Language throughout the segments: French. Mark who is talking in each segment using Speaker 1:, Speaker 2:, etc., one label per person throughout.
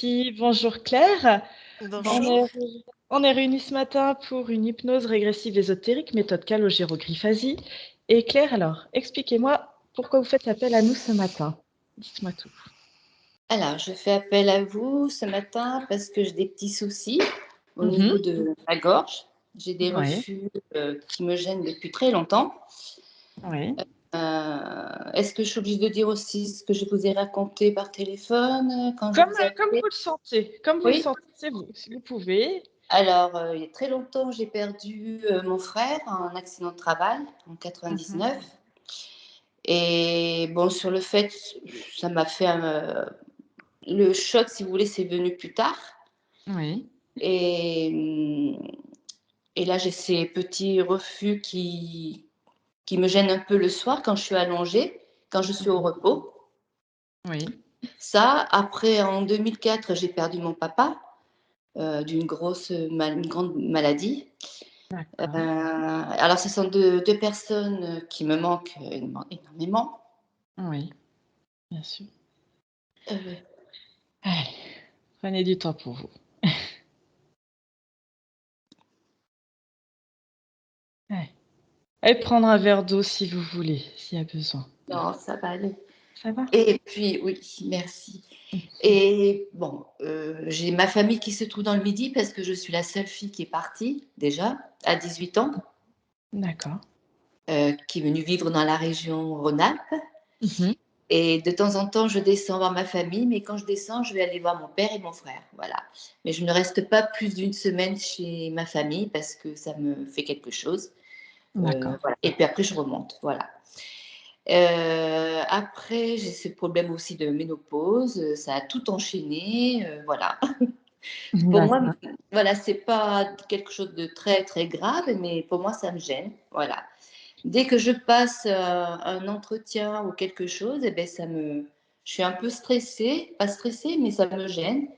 Speaker 1: Bonjour Claire. On
Speaker 2: Bonjour.
Speaker 1: est, on est réunis ce matin pour une hypnose régressive ésotérique, méthode calogérogriphasie. Et Claire, alors, expliquez-moi pourquoi vous faites appel à nous ce matin. Dites-moi tout.
Speaker 2: Alors, je fais appel à vous ce matin parce que j'ai des petits soucis au niveau de ma gorge. J'ai des
Speaker 1: Oui,
Speaker 2: reflux qui me gênent depuis très longtemps.
Speaker 1: oui.
Speaker 2: Est-ce que je suis obligée de dire aussi ce que je vous ai raconté par téléphone quand je
Speaker 1: Comme,
Speaker 2: vous ai
Speaker 1: comme
Speaker 2: appelé?
Speaker 1: vous le sentez, comme vous le
Speaker 2: Oui.
Speaker 1: sentez, c'est vous, si vous pouvez.
Speaker 2: Alors, il y a très longtemps, j'ai perdu mon frère en accident de travail en
Speaker 1: Mhm.
Speaker 2: 99. Et bon, sur le fait, ça m'a fait le choc, si vous voulez, c'est venu plus tard.
Speaker 1: Oui,
Speaker 2: Et, et là, j'ai ces petits reflux qui me gênent un peu le soir quand je suis allongée, quand je suis au repos.
Speaker 1: oui.
Speaker 2: Ça, après, en 2004, j'ai perdu mon papa d'une une grande maladie.
Speaker 1: D'accord.
Speaker 2: Alors, ce sont deux personnes qui me manquent énormément.
Speaker 1: Oui, bien sûr.
Speaker 2: Euh,
Speaker 1: Allez, prenez du temps pour vous. Allez. Allez prendre un verre d'eau si vous voulez, s'il y a besoin.
Speaker 2: non, ça va aller.
Speaker 1: Ça va?
Speaker 2: Et puis, oui, merci. Et bon, j'ai ma famille qui se trouve dans le Midi parce que je suis la seule fille qui est partie déjà à 18 ans,
Speaker 1: D'accord.
Speaker 2: qui est venue vivre dans la région Rhône-Alpes.
Speaker 1: Mhm.
Speaker 2: Et de temps en temps, je descends voir ma famille, mais quand je descends, je vais aller voir mon père et mon frère. Voilà. Mais je ne reste pas plus d'une semaine chez ma famille parce que ça me fait quelque chose.
Speaker 1: D'accord.
Speaker 2: Voilà. Et puis après, je remonte. Voilà. Après, j'ai ce problème aussi de ménopause. Ça a tout enchaîné. Voilà. Pour moi,
Speaker 1: D'accord.
Speaker 2: voilà, c'est pas quelque chose de très, très grave, mais pour moi, ça me gêne. Voilà. Dès que je passe un entretien ou quelque chose, eh ben, je suis un peu stressée, pas stressée, mais ça me gêne.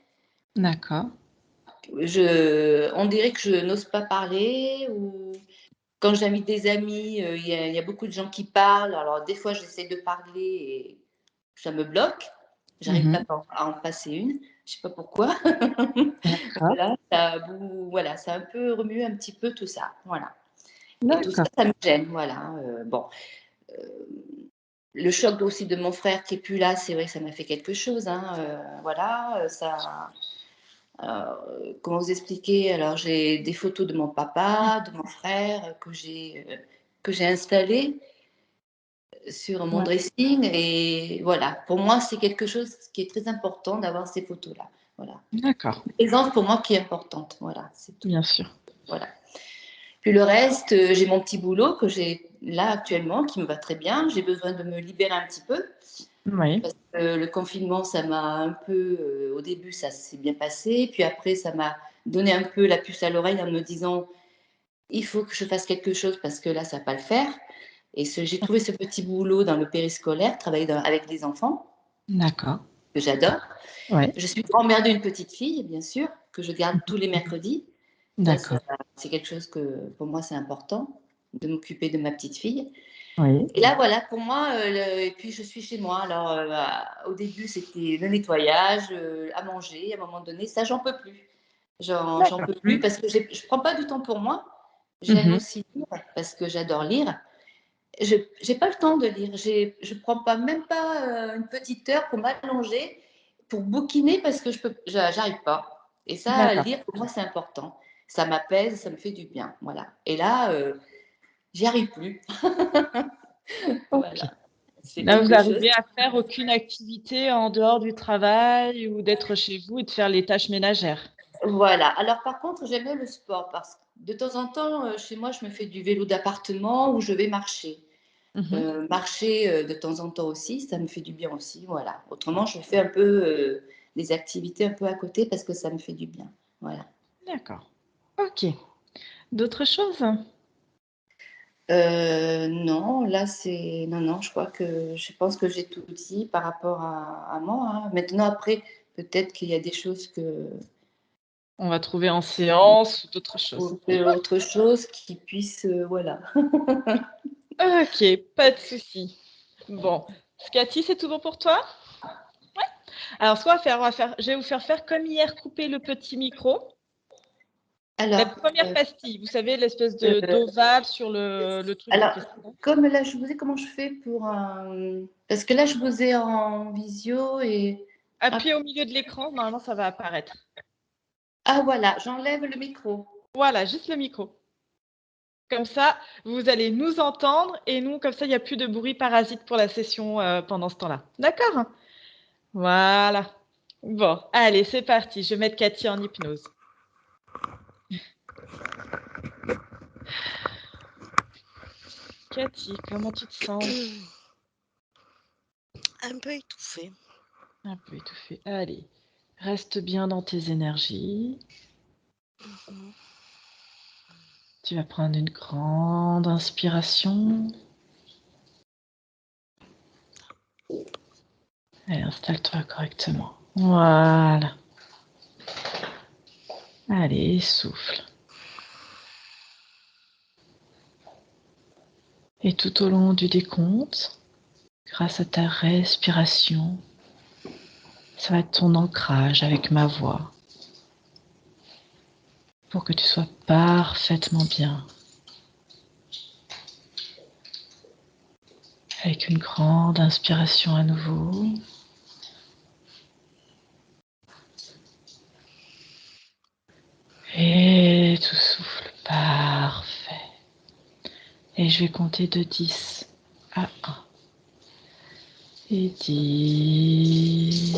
Speaker 1: D'accord.
Speaker 2: On dirait que je n'ose pas parler ou quand j'invite des amis, il y a beaucoup de gens qui parlent. Alors, des fois, j'essaie de parler et ça me bloque. J'arrive pas
Speaker 1: Mhm.
Speaker 2: à en passer une. Je sais pas pourquoi.
Speaker 1: D'accord.
Speaker 2: Voilà, ça a un peu remué un petit peu tout ça. Voilà. Et tout ça,
Speaker 1: D'accord.
Speaker 2: ça me gêne. Voilà. Bon. Le choc aussi de mon frère qui est plus là, c'est vrai que ça m'a fait quelque chose. Hein. Voilà. Comment vous expliquer? Alors, j'ai des photos de mon papa, de mon frère que j'ai installées sur mon
Speaker 1: Ouais.
Speaker 2: dressing. Et voilà, pour moi, c'est quelque chose qui est très important d'avoir ces photos-là. Voilà.
Speaker 1: D'accord.
Speaker 2: Une présence pour moi qui est importante. Voilà, c'est tout.
Speaker 1: Bien sûr.
Speaker 2: Voilà. Puis le reste, j'ai mon petit boulot que j'ai là actuellement qui me va très bien. J'ai besoin de me libérer un petit peu
Speaker 1: Oui.
Speaker 2: parce que le confinement, ça m'a un peu, au début, ça s'est bien passé. Puis après, ça m'a donné un peu la puce à l'oreille en me disant, il faut que je fasse quelque chose parce que là, ça ne va pas le faire. Et j'ai trouvé ce petit boulot dans le périscolaire, travailler avec les enfants,
Speaker 1: D'accord.
Speaker 2: que j'adore.
Speaker 1: Ouais.
Speaker 2: Je suis grand-mère d'une petite fille, bien sûr, que je garde tous les mercredis.
Speaker 1: D'accord.
Speaker 2: C'est quelque chose que, pour moi, c'est important, de m'occuper de ma petite fille.
Speaker 1: Oui.
Speaker 2: Et là, voilà, pour moi, et puis je suis chez moi. Alors, au début, c'était le nettoyage, à manger, à un moment donné, ça, j'en peux plus. J'en
Speaker 1: D'accord.
Speaker 2: peux plus parce que je ne prends pas du temps pour moi. J'aime
Speaker 1: Mhm.
Speaker 2: aussi lire parce que j'adore lire. Je n'ai pas le temps de lire. Je ne prends pas, même pas une petite heure pour m'allonger, pour bouquiner parce que j'arrive pas. Et ça,
Speaker 1: D'accord.
Speaker 2: lire, pour moi, c'est important. Ça m'apaise, ça me fait du bien. Voilà. Et là, j'y arrive plus.
Speaker 1: Ok.
Speaker 2: Voilà. C'est
Speaker 1: Là, vous
Speaker 2: quelque chose.
Speaker 1: arrivez à faire aucune activité en dehors du travail ou d'être chez vous et de faire les tâches ménagères.
Speaker 2: Voilà. Alors, par contre, j'aime bien le sport parce que de temps en temps, chez moi, je me fais du vélo d'appartement ou je vais marcher.
Speaker 1: Mhm.
Speaker 2: Marcher de temps en temps aussi, ça me fait du bien aussi. Voilà. Autrement, je fais un peu des activités un peu à côté parce que ça me fait du bien. Voilà.
Speaker 1: D'accord. Ok. D'autres choses?
Speaker 2: Non, là, c'est. Non, non, je pense que j'ai tout dit par rapport à moi. Hein. Maintenant, après, peut-être qu'il y a des choses que.
Speaker 1: On va trouver en séance ou d'autres choses.
Speaker 2: Autre chose qui puisse. Voilà.
Speaker 1: Ok, pas de souci. Bon, Cathy, c'est tout bon pour toi? Ouais. Alors, ce qu'on va faire, je vais vous faire comme hier, couper le petit micro. La
Speaker 2: Alors,
Speaker 1: première pastille, vous savez, l'espèce d'ovale sur le truc de
Speaker 2: alors,
Speaker 1: cristal.
Speaker 2: comme là, je vous ai comment je fais pour parce que là, je vous ai en visio et
Speaker 1: Appuyez au milieu de l'écran, normalement, ça va apparaître.
Speaker 2: ah voilà, j'enlève le micro.
Speaker 1: Voilà, juste le micro. Comme ça, vous allez nous entendre et nous, comme ça, il n'y a plus de bruit parasite pour la session pendant ce temps-là. D'accord? Voilà. Bon, allez, c'est parti. Je vais mettre Cathy en hypnose. Cathy, comment tu te sens?
Speaker 3: Un peu étouffée.
Speaker 1: Un peu étouffée. Allez, reste bien dans tes énergies. Tu vas prendre une grande inspiration. Allez, installe-toi correctement. Voilà. Allez, souffle. Et tout au long du décompte, grâce à ta respiration, ça va être ton ancrage avec ma voix pour que tu sois parfaitement bien. Avec une grande inspiration à nouveau. Et tout souffle. Parfait. Et je vais compter de 10 à 1. Et 10.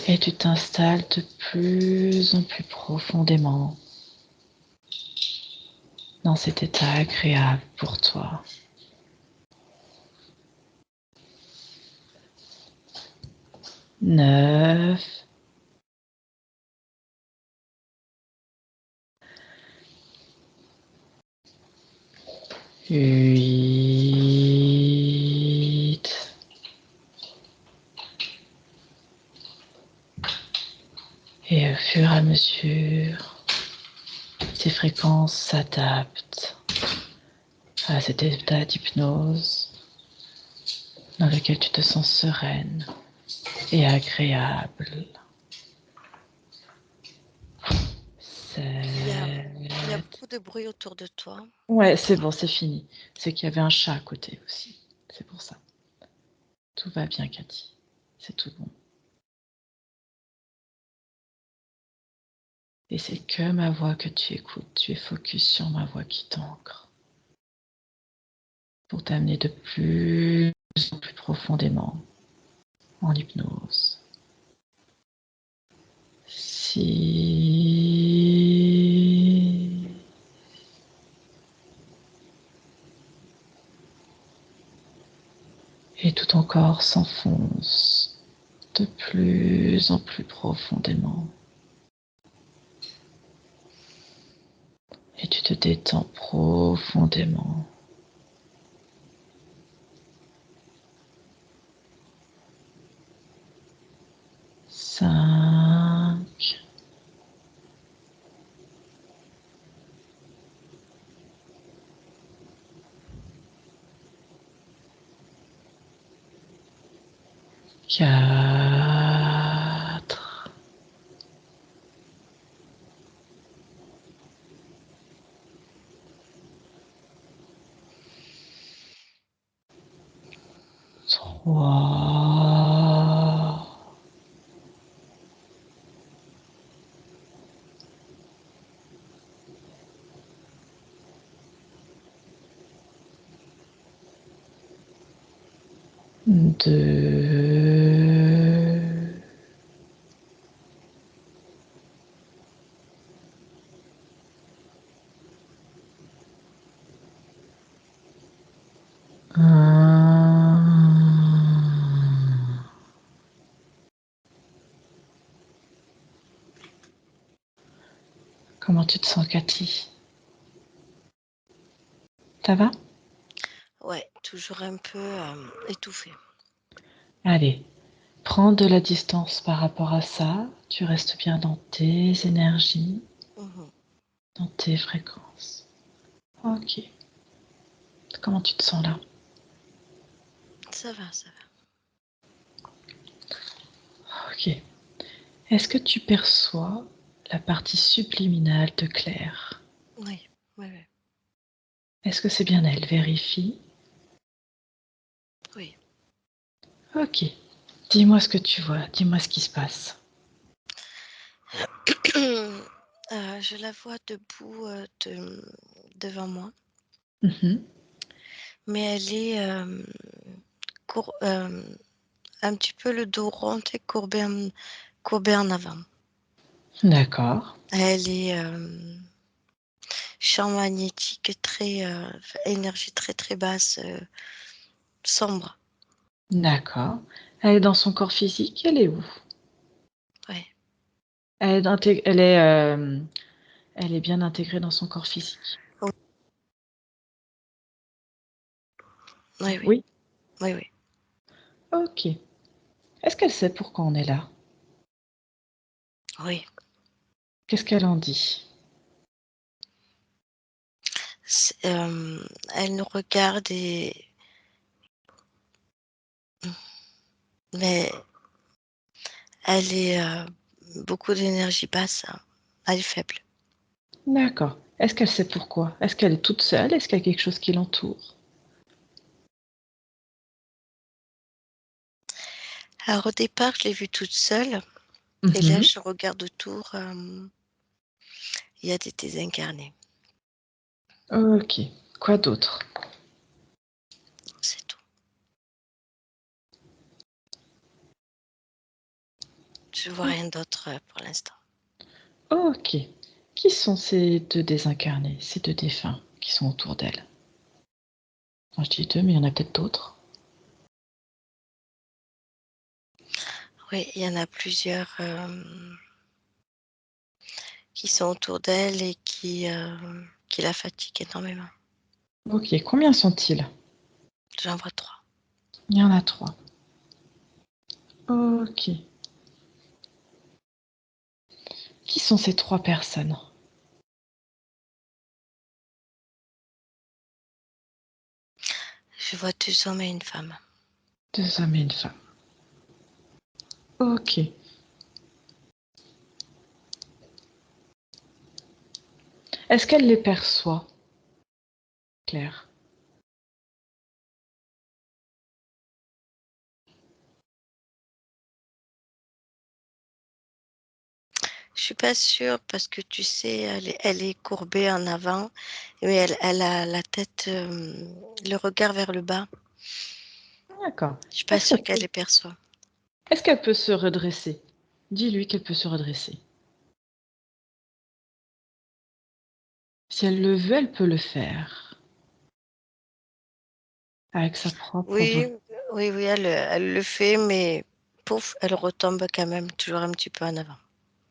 Speaker 1: Et tu t'installes de plus en plus profondément dans cet état agréable pour toi. 9. 8. Et au fur et à mesure, tes fréquences s'adaptent à cet état d'hypnose dans lequel tu te sens sereine et agréable.
Speaker 3: Il y a beaucoup de bruit autour de toi.
Speaker 1: Ouais, c'est bon, c'est fini. C'est qu'il y avait un chat à côté aussi. C'est pour ça. Tout va bien, Cathy. C'est tout bon. Et c'est que ma voix que tu écoutes. Tu es focus sur ma voix qui t'ancre. Pour t'amener de plus en plus profondément en hypnose. 6. Et tout ton corps s'enfonce de plus en plus profondément. Et tu te détends profondément. 5. 4. 3. 2. 1. Comment tu te sens, Cathy? Ça va?
Speaker 3: Ouais, toujours un peu étouffée.
Speaker 1: Allez, prends de la distance par rapport à ça. Tu restes bien dans tes énergies, dans tes fréquences. Ok. Comment tu te sens là?
Speaker 3: Ça va, ça va.
Speaker 1: Ok. Est-ce que tu perçois la partie subliminale de Claire?
Speaker 3: Oui, oui, oui.
Speaker 1: Est-ce que c'est bien elle? Vérifie.
Speaker 3: Oui.
Speaker 1: Ok. Dis-moi ce que tu vois. Dis-moi ce qui se passe.
Speaker 3: Je la vois debout devant moi,
Speaker 1: Mhm.
Speaker 3: mais elle est un petit peu le dos rond et courbée en avant.
Speaker 1: D'accord.
Speaker 3: Elle est champ magnétique très, énergie très très basse, sombre.
Speaker 1: D'accord. Elle est dans son corps physique, elle est où?
Speaker 3: Ouais.
Speaker 1: Elle est bien intégrée dans son corps physique.
Speaker 3: Oui, oui,
Speaker 1: Oui.
Speaker 3: oui, oui.
Speaker 1: Ok. Est-ce qu'elle sait pourquoi on est là?
Speaker 3: Oui.
Speaker 1: Qu'est-ce qu'elle en dit?
Speaker 3: Elle nous regarde mais elle est beaucoup d'énergie basse, hein. Elle est faible.
Speaker 1: D'accord. Est-ce qu'elle sait pourquoi? Est-ce qu'elle est toute seule? Est-ce qu'il y a quelque chose qui l'entoure?
Speaker 3: Alors au départ, je l'ai vue toute seule et là,
Speaker 1: Mhm.
Speaker 3: je regarde autour, il y a des désincarnés,
Speaker 1: Ok. Quoi d'autre?
Speaker 3: c'est tout. Je vois rien d'autre pour l'instant.
Speaker 1: Ok. Qui sont ces deux désincarnés, ces deux défunts qui sont autour d'elle? Enfin, je dis deux, mais il y en a peut-être d'autres.
Speaker 3: Oui, il y en a plusieurs qui sont autour d'elle et qui la fatiguent énormément.
Speaker 1: Ok. Combien sont-ils?
Speaker 3: J'en vois 3.
Speaker 1: Il y en a trois. Ok. Qui sont ces trois personnes?
Speaker 3: Je vois 2 hommes et une femme.
Speaker 1: Deux hommes et une femme. Ok. Est-ce qu'elle les perçoit, Claire?
Speaker 3: Je suis pas sûre parce que tu sais, elle est courbée en avant, mais elle a la tête, le regard vers le bas.
Speaker 1: D'accord.
Speaker 3: Je suis pas sûre qu'elle les perçoit.
Speaker 1: Est-ce qu'elle peut se redresser? Dis-lui qu'elle peut se redresser. Si elle le veut, elle peut le faire. Avec sa propre
Speaker 3: Oui,
Speaker 1: volonté.
Speaker 3: oui, oui, elle le fait, mais pouf, elle retombe quand même toujours un petit peu en avant.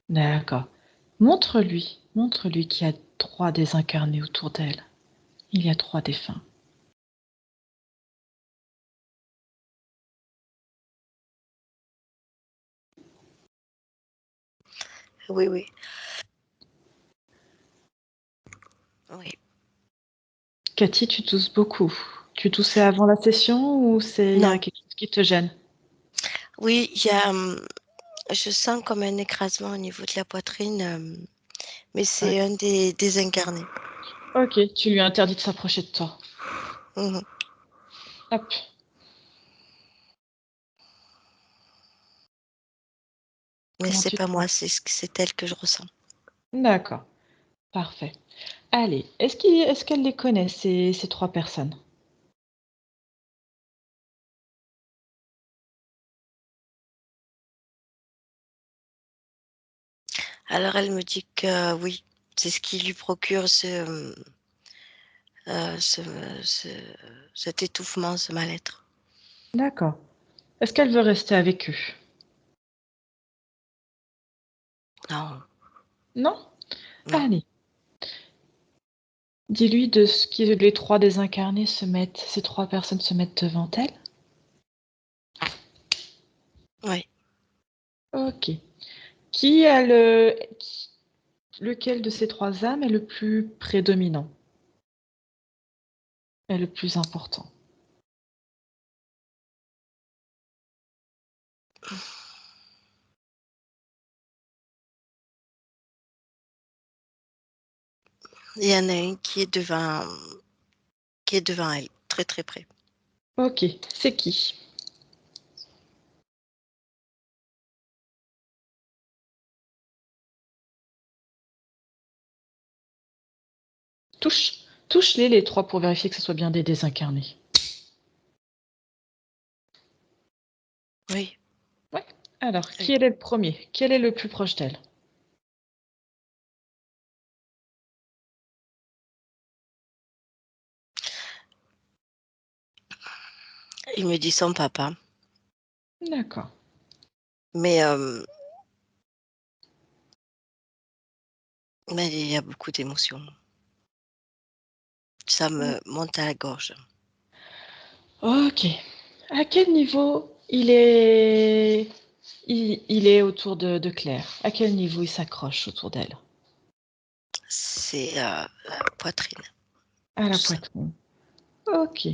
Speaker 1: D'accord. Montre-lui qu'il y a trois désincarnés autour d'elle. Il y a trois défunts.
Speaker 3: Oui, oui, oui.
Speaker 1: Cathy, tu tousses beaucoup. Tu toussais avant la session ou il y a
Speaker 3: Non,
Speaker 1: quelque chose qui te gêne?
Speaker 3: oui, il y a, je sens comme un écrasement au niveau de la poitrine, mais
Speaker 1: Ouais.
Speaker 3: c'est un des désincarnés.
Speaker 1: Ok, tu lui interdis de s'approcher de toi.
Speaker 3: Mhm.
Speaker 1: Hop.
Speaker 3: Mais
Speaker 1: Comment
Speaker 3: c'est
Speaker 1: tu te
Speaker 3: pas
Speaker 1: sens?
Speaker 3: moi, c'est elle que je ressens.
Speaker 1: D'accord, parfait. Allez, est-ce qu'elle les connaît, ces trois personnes?
Speaker 3: Alors elle me dit que oui, c'est ce qui lui procure ce cet étouffement, ce mal-être.
Speaker 1: D'accord. Est-ce qu'elle veut rester avec eux?
Speaker 3: Non,
Speaker 1: Non?
Speaker 3: non.
Speaker 1: Allez, dis-lui de ce que les trois désincarnés ces trois personnes se mettent devant elle.
Speaker 3: Oui.
Speaker 1: Ok. Qui a le... Lequel de ces trois âmes est le plus prédominant? est le plus important?
Speaker 3: Il y en a une qui est devant elle, très très près.
Speaker 1: Ok, c'est qui? Touche-les les trois pour vérifier que ce soit bien des désincarnés.
Speaker 3: Oui.
Speaker 1: Ouais. Alors,
Speaker 3: Oui.
Speaker 1: qui est le premier? Quel est le plus proche d'elle?
Speaker 3: Il me dit son papa,
Speaker 1: D'accord.
Speaker 3: mais il y a beaucoup d'émotions. Ça me monte à la gorge.
Speaker 1: Ok. À quel niveau il est autour de Claire? À quel niveau il s'accroche autour d'elle?
Speaker 3: C'est la poitrine.
Speaker 1: À la
Speaker 3: Tout ça.
Speaker 1: poitrine. Ok.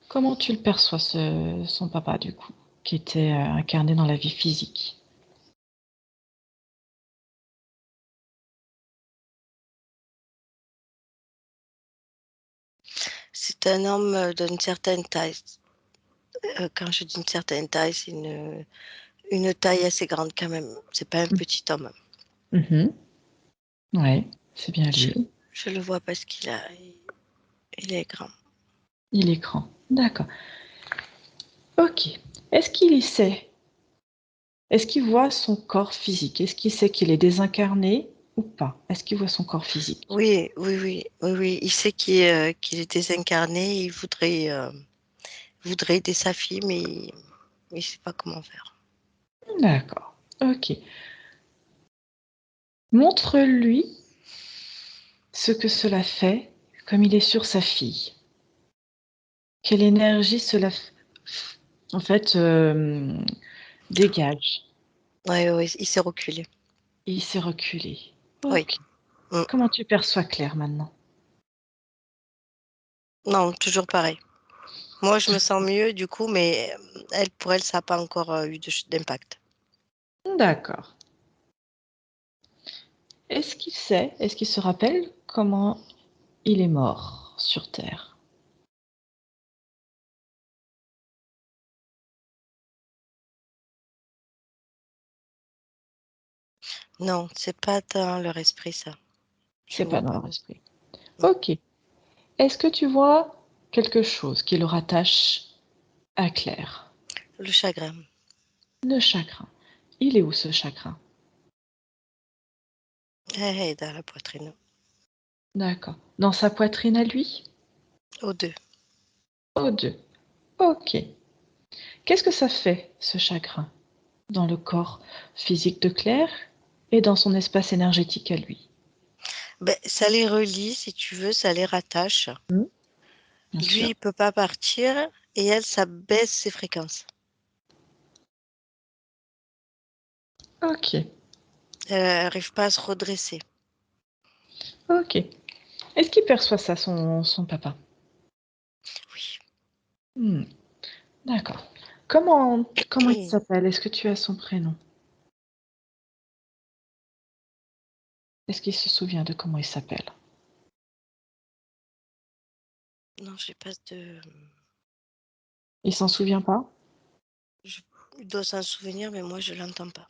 Speaker 1: Comment tu le perçois, son papa, du coup, qui était incarné dans la vie physique?
Speaker 3: C'est un homme d'une certaine taille. Quand je dis une certaine taille, c'est une taille assez grande quand même. C'est pas un petit homme.
Speaker 1: Mhm. Ouais, c'est bien
Speaker 3: Je,
Speaker 1: lui.
Speaker 3: je le vois parce il est grand.
Speaker 1: Il est grand. D'accord. Ok. Est-ce qu'il y sait? Est-ce qu'il voit son corps physique? Est-ce qu'il sait qu'il est désincarné ou pas? Est-ce qu'il voit son corps physique?
Speaker 3: Oui, oui, oui, oui, oui. Il sait qu'il est désincarné. Il voudrait aider sa fille, mais il ne sait pas comment faire.
Speaker 1: D'accord. Ok. Montre-lui ce que cela fait, comme il est sur sa fille. Quelle énergie cela, en fait, dégage.
Speaker 3: Oui, oui, il s'est reculé.
Speaker 1: Et il s'est reculé.
Speaker 3: Oui.
Speaker 1: Ok.
Speaker 3: Mm.
Speaker 1: Comment tu perçois Claire maintenant?
Speaker 3: Non, toujours pareil. Moi, je me sens mieux du coup, mais pour elle, ça n'a pas encore eu d'impact.
Speaker 1: D'accord. Est-ce qu'il se rappelle comment il est mort sur Terre?
Speaker 3: Non, c'est pas dans leur esprit ça. Je
Speaker 1: C'est
Speaker 3: vois
Speaker 1: pas dans
Speaker 3: pas.
Speaker 1: leur esprit. Ok. Est-ce que tu vois quelque chose qui le rattache à Claire?
Speaker 3: Le chagrin.
Speaker 1: Le chagrin. Il est où ce chagrin?
Speaker 3: Dans la poitrine.
Speaker 1: D'accord. Dans sa poitrine à lui?
Speaker 3: Aux deux.
Speaker 1: Aux deux. Ok. Qu'est-ce que ça fait, ce chagrin, dans le corps physique de Claire et dans son espace énergétique à lui?
Speaker 3: Ben, ça les relie, si tu veux, ça les rattache.
Speaker 1: Hmm. Bien
Speaker 3: Lui,
Speaker 1: sûr.
Speaker 3: il peut pas partir et elle, ça baisse ses fréquences.
Speaker 1: Ok.
Speaker 3: Elle n'arrive pas à se redresser.
Speaker 1: Ok. Est-ce qu'il perçoit ça, son papa?
Speaker 3: Oui.
Speaker 1: Hmm. D'accord. Comment il s'appelle? Est-ce que tu as son prénom? Est-ce qu'il se souvient de comment il s'appelle?
Speaker 3: Non, j'ai pas de.
Speaker 1: Il s'en souvient pas?
Speaker 3: Il doit s'en souvenir, mais moi, je l'entends pas.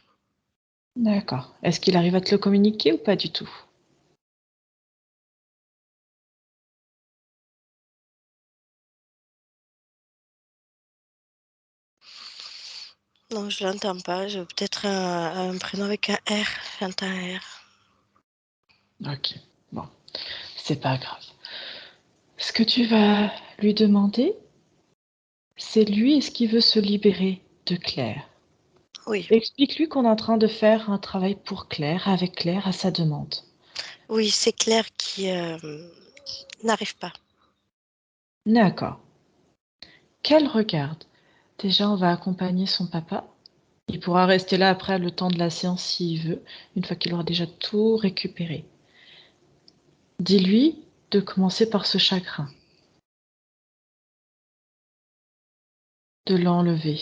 Speaker 1: D'accord. Est-ce qu'il arrive à te le communiquer ou pas du tout?
Speaker 3: Non, je l'entends pas. J'ai peut-être un prénom avec un R. J'entends un R.
Speaker 1: Ok. Bon, c'est pas grave. Ce que tu vas lui demander, c'est lui, est-ce qu'il veut se libérer de Claire?
Speaker 3: Oui,
Speaker 1: Explique-lui qu'on est en train de faire un travail pour Claire, avec Claire, à sa demande.
Speaker 3: oui, c'est Claire qui n'arrive pas.
Speaker 1: D'accord. Qu'elle regarde. Déjà, on va accompagner son papa Il pourra rester là après le temps de la séance s'il veut, une fois qu'il aura déjà tout récupéré. Dis-lui de commencer par ce chagrin, de l'enlever.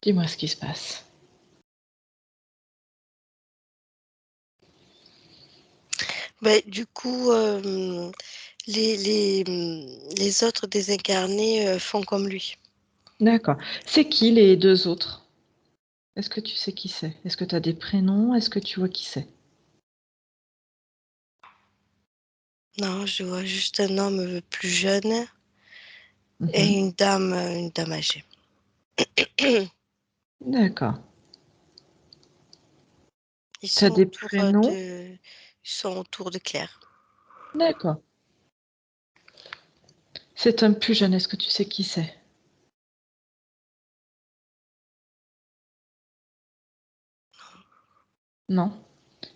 Speaker 1: Dis-moi ce qui se passe.
Speaker 3: Du coup, les autres désincarnés font comme lui.
Speaker 1: D'accord. C'est qui les deux autres? Est-ce que tu sais qui c'est? Est-ce que tu as des prénoms? Est-ce que tu vois qui c'est?
Speaker 3: Non, je vois juste un homme plus jeune et
Speaker 1: Mhm.
Speaker 3: une dame âgée.
Speaker 1: D'accord.
Speaker 3: Ils
Speaker 1: Tu as
Speaker 3: sont
Speaker 1: des
Speaker 3: autour
Speaker 1: prénoms?
Speaker 3: ils sont autour de Claire.
Speaker 1: D'accord. Cet homme plus jeune, est-ce que tu sais qui c'est? Non?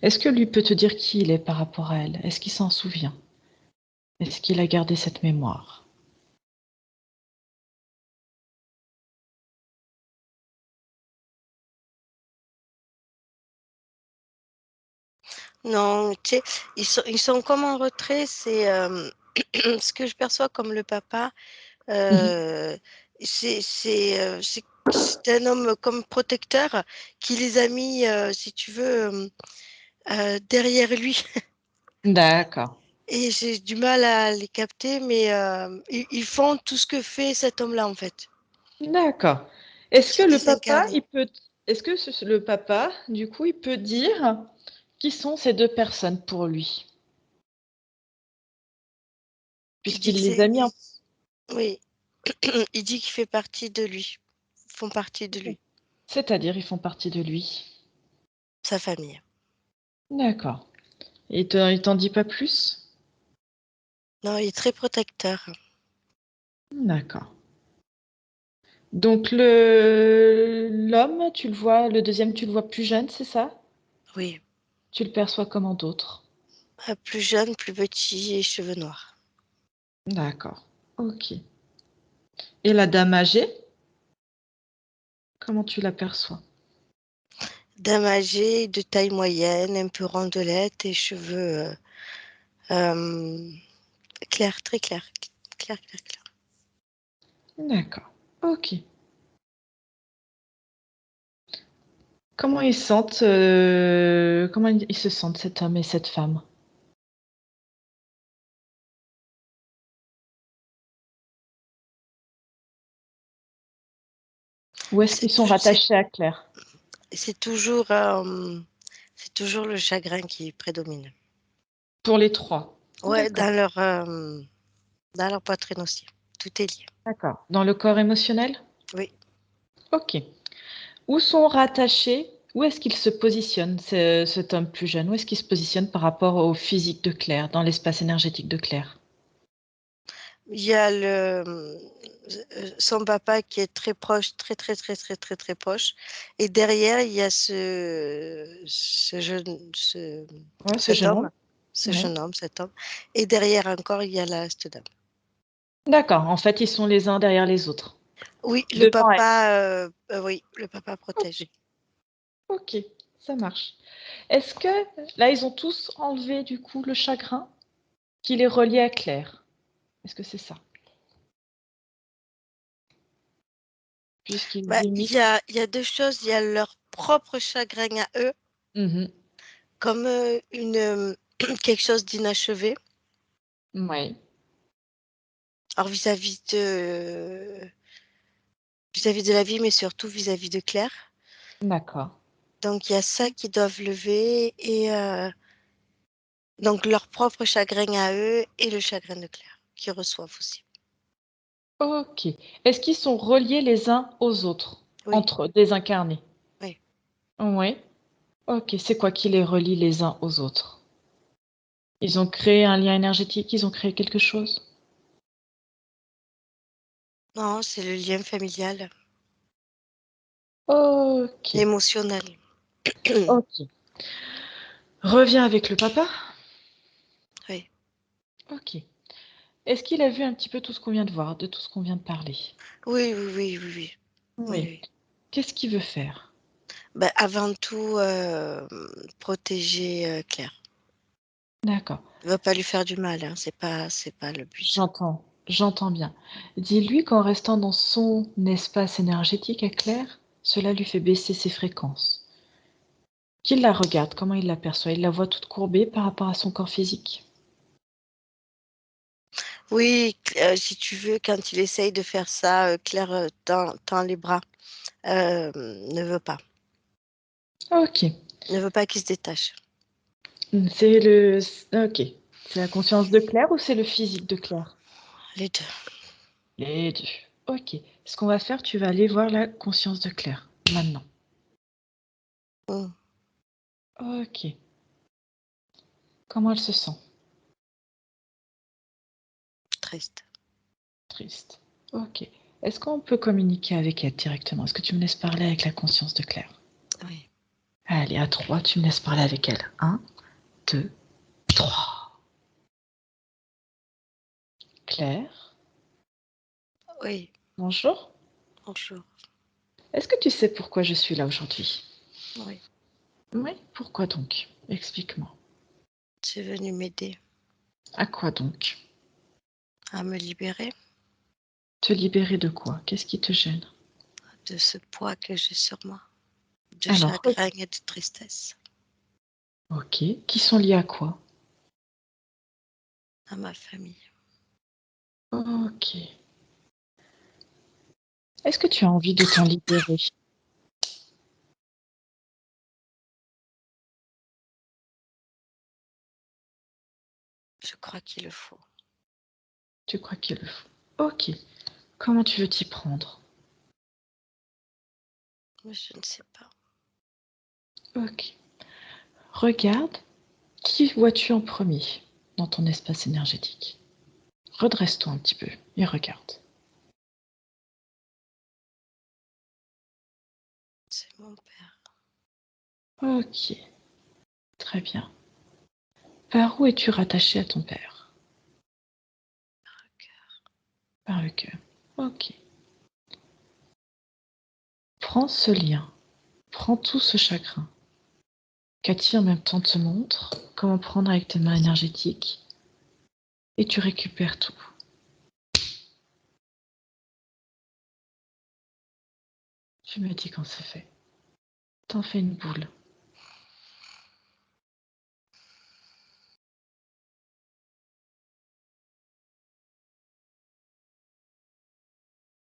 Speaker 1: Est-ce que lui peut te dire qui il est par rapport à elle? Est-ce qu'il s'en souvient? Est-ce qu'il a gardé cette mémoire?
Speaker 3: Non, tu sais, ils sont comme en retrait. C'est ce que je perçois comme le papa.
Speaker 1: Mhm.
Speaker 3: euh, c'est un homme comme protecteur qui les a mis, si tu veux, derrière lui.
Speaker 1: D'accord.
Speaker 3: Et j'ai du mal à les capter, mais ils font tout ce que fait cet homme-là, en fait.
Speaker 1: D'accord. Est-ce que
Speaker 3: C'est
Speaker 1: le papa,
Speaker 3: désincarné.
Speaker 1: est-ce que le papa, du coup, il peut dire qui sont ces deux personnes pour lui?
Speaker 3: Il dit que
Speaker 1: Puisqu'il les
Speaker 3: c'est...
Speaker 1: a mis en...
Speaker 3: Oui, il dit qu'il fait partie de lui. Ils font partie de lui,
Speaker 1: C'est-à-dire, ils font partie de lui.
Speaker 3: sa famille.
Speaker 1: D'accord. Et il t'en dit pas plus?
Speaker 3: Non, il est très protecteur.
Speaker 1: D'accord. Donc l'homme, tu le vois, le deuxième, tu le vois plus jeune, c'est ça?
Speaker 3: Oui.
Speaker 1: Tu le perçois comment d'autres?
Speaker 3: Plus jeune, plus petit et cheveux noirs.
Speaker 1: D'accord. Ok. Et la dame âgée, comment tu l'aperçois?
Speaker 3: Dame âgée, de taille moyenne, un peu rondelette et cheveux euh, clairs, très clairs. Clair, clair, clair.
Speaker 1: D'accord. Ok. Comment ils sentent, comment ils se sentent, cet homme et cette femme? Ou est-ce qu'ils sont rattachés à Claire?
Speaker 3: C'est c'est toujours le chagrin qui prédomine.
Speaker 1: Pour les trois.
Speaker 3: Ouais,
Speaker 1: D'accord.
Speaker 3: dans leur poitrine aussi. Tout est lié.
Speaker 1: D'accord. Dans le corps émotionnel?
Speaker 3: Oui.
Speaker 1: Ok. Où sont rattachés, où est-ce qu'il se positionne, cet homme plus jeune? Où est-ce qu'il se positionne par rapport au physique de Claire, dans l'espace énergétique de Claire?
Speaker 3: Il y a son papa qui est très proche, très, très, très, très, très, très proche. Et derrière, il y a
Speaker 1: Ouais, ce
Speaker 3: cet
Speaker 1: jeune
Speaker 3: homme,
Speaker 1: homme? Ouais.
Speaker 3: cet homme. Et derrière encore, il y a cette dame.
Speaker 1: D'accord. En fait, ils sont les uns derrière les autres.
Speaker 3: Oui,
Speaker 1: Devant elle.
Speaker 3: oui, le papa
Speaker 1: Ok.
Speaker 3: protège.
Speaker 1: Ok. Ça marche. Est-ce que là, ils ont tous enlevé du coup le chagrin qui les reliait à Claire? Est-ce que c'est ça? Puisqu'ils
Speaker 3: Il
Speaker 1: imitent.
Speaker 3: y a deux choses. Il y a leur propre chagrin à eux,
Speaker 1: Mhm.
Speaker 3: comme quelque chose d'inachevé.
Speaker 1: Ouais.
Speaker 3: Alors vis-à-vis de la vie, mais surtout vis-à-vis de Claire.
Speaker 1: D'accord.
Speaker 3: Donc il y a ça qu'ils doivent lever et donc leur propre chagrin à eux et le chagrin de Claire qu'ils reçoivent aussi.
Speaker 1: Ok. Est-ce qu'ils sont reliés les uns aux autres,
Speaker 3: Oui,
Speaker 1: entre désincarnés?
Speaker 3: oui.
Speaker 1: Oui. Ok. C'est quoi qui les relie les uns aux autres? Ils ont créé un lien énergétique, ils ont créé quelque chose?
Speaker 3: Non, c'est le lien familial.
Speaker 1: Ok,
Speaker 3: émotionnel.
Speaker 1: ok. Reviens avec le papa.
Speaker 3: Oui,
Speaker 1: Ok. Est-ce qu'il a vu un petit peu tout ce qu'on vient de voir, de tout ce qu'on vient de parler?
Speaker 3: oui, oui, oui, oui, oui.
Speaker 1: Oui.
Speaker 3: Oui.
Speaker 1: Qu'est-ce qu'il veut faire?
Speaker 3: Ben, avant tout, protéger Claire.
Speaker 1: D'accord.
Speaker 3: Il ne veut pas lui faire du mal, hein, c'est pas le but.
Speaker 1: J'entends bien. Dis-lui qu'en restant dans son espace énergétique à Claire, cela lui fait baisser ses fréquences. Qu'il la regarde, comment il l'aperçoit? Il la voit toute courbée par rapport à son corps physique.
Speaker 3: Oui, si tu veux, quand il essaye de faire ça, Claire tend les bras, ne veut pas.
Speaker 1: Ok.
Speaker 3: Ne veut pas qu'il se détache.
Speaker 1: C'est le... Ok. C'est la conscience de Claire ou c'est le physique de Claire?
Speaker 3: Les deux.
Speaker 1: Les deux. Ok. Ce qu'on va faire, tu vas aller voir la conscience de Claire, maintenant.
Speaker 3: Mm,
Speaker 1: Ok. Comment elle se sent?
Speaker 3: triste.
Speaker 1: Triste. Ok. Est-ce qu'on peut communiquer avec elle directement? Est-ce que tu me laisses parler avec la conscience de Claire?
Speaker 3: Oui.
Speaker 1: Allez, à 3, tu me laisses parler avec elle. 1, 2, 3. Claire,
Speaker 3: Oui.
Speaker 1: bonjour.
Speaker 3: Bonjour.
Speaker 1: Est-ce que tu sais pourquoi je suis là aujourd'hui?
Speaker 3: Oui.
Speaker 1: Oui, pourquoi donc? Explique-moi.
Speaker 3: C'est venu m'aider
Speaker 1: À quoi donc?
Speaker 3: à me libérer
Speaker 1: Te libérer de quoi? Qu'est-ce qui te gêne?
Speaker 3: de ce poids que j'ai sur moi, de
Speaker 1: Alors,
Speaker 3: chagrin et de tristesse
Speaker 1: ok. Qui sont liés à quoi?
Speaker 3: à ma famille.
Speaker 1: Ok. Est-ce que tu as envie de t'en libérer?
Speaker 3: Je crois qu'il le faut.
Speaker 1: Tu crois qu'il le faut? Ok. Comment tu veux t'y prendre?
Speaker 3: Mais je ne sais pas.
Speaker 1: Ok. Regarde, qui vois-tu en premier dans ton espace énergétique? Redresse-toi un petit peu et regarde.
Speaker 3: C'est mon père.
Speaker 1: Ok, très bien. Par où es-tu rattaché à ton père?
Speaker 3: Par le cœur.
Speaker 1: Par le cœur. Ok. Prends ce lien, prends tout ce chagrin. Cathy en même temps te montre comment prendre avec tes mains énergétiques et tu récupères tout. Tu me dis quand c'est fait. T'en fais une boule.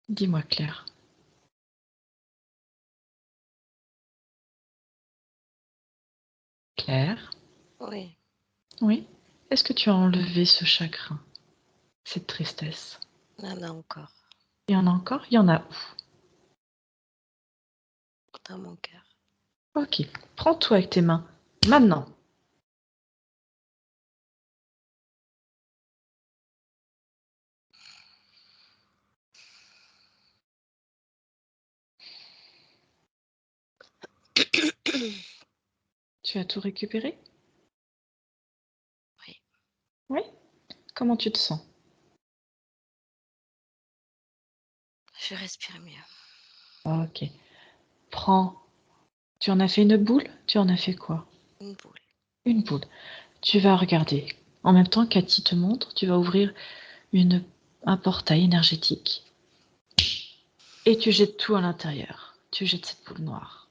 Speaker 1: Dis-moi Claire. Claire?
Speaker 3: Oui.
Speaker 1: Oui? Est-ce que tu as enlevé ce chagrin, cette tristesse?
Speaker 3: Il y en a encore
Speaker 1: Il y en a encore? Il y en a où?
Speaker 3: dans mon cœur.
Speaker 1: Ok. Prends tout avec tes mains. Maintenant. Tu as tout récupéré?
Speaker 3: Oui.
Speaker 1: Oui? Comment tu te sens?
Speaker 3: Je respire mieux.
Speaker 1: Ok. Prends. Tu en as fait une boule? Tu en as fait quoi?
Speaker 3: Une boule.
Speaker 1: Une boule. Tu vas regarder. En même temps, Cathy te montre, tu vas ouvrir un portail énergétique et tu jettes tout à l'intérieur. Tu jettes cette boule noire.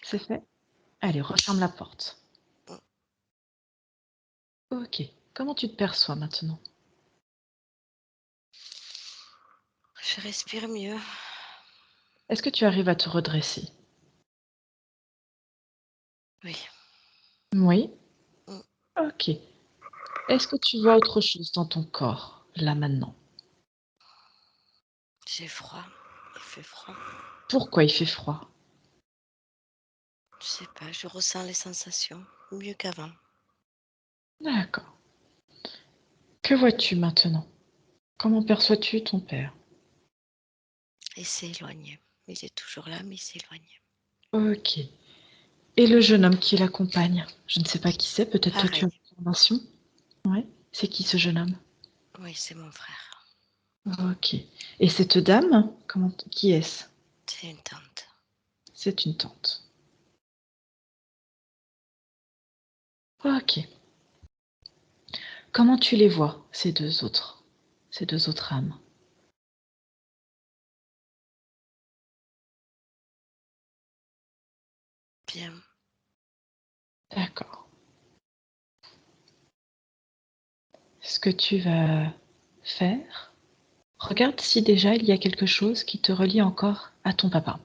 Speaker 1: C'est fait? Allez, referme la porte. Ok. Comment tu te perçois maintenant?
Speaker 3: Je respire mieux.
Speaker 1: Est-ce que tu arrives à te redresser?
Speaker 3: Oui.
Speaker 1: Oui?
Speaker 3: Mm.
Speaker 1: Ok. Est-ce que tu vois autre chose dans ton corps, là maintenant?
Speaker 3: J'ai froid. Il fait froid.
Speaker 1: Pourquoi il fait froid?
Speaker 3: Je sais pas, je ressens les sensations mieux qu'avant.
Speaker 1: D'accord. Que vois-tu maintenant? Comment perçois-tu ton père?
Speaker 3: Il s'est éloigné. Il est toujours là, mais il s'est éloigné.
Speaker 1: Ok. Et le jeune homme qui l'accompagne? Je ne sais pas qui c'est, peut-être toi tu as
Speaker 3: Pareil.
Speaker 1: l'information? Ouais. C'est qui ce jeune homme?
Speaker 3: Oui, c'est mon frère.
Speaker 1: Ok. Et cette dame, qui est-ce?
Speaker 3: C'est une tante.
Speaker 1: C'est une tante. Ok. Comment tu les vois, ces deux autres âmes?
Speaker 3: Bien.
Speaker 1: D'accord. Ce que tu vas faire, regarde si déjà il y a quelque chose qui te relie encore à ton papa.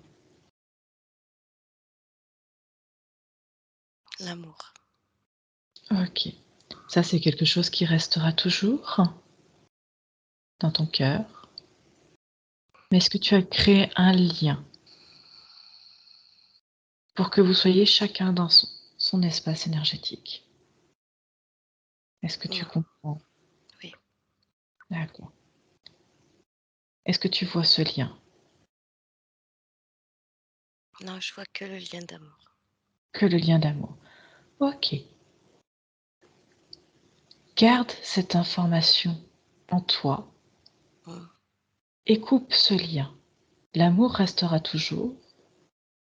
Speaker 3: L'amour.
Speaker 1: Ok. Ça, c'est quelque chose qui restera toujours dans ton cœur. Mais est-ce que tu as créé un lien pour que vous soyez chacun dans son espace énergétique? Est-ce que tu
Speaker 3: Non.
Speaker 1: comprends?
Speaker 3: Oui.
Speaker 1: D'accord. Est-ce que tu vois ce lien?
Speaker 3: Non, je vois que le lien d'amour.
Speaker 1: Que le lien d'amour. Ok. Garde cette information en toi
Speaker 3: Mm.
Speaker 1: et coupe ce lien. L'amour restera toujours,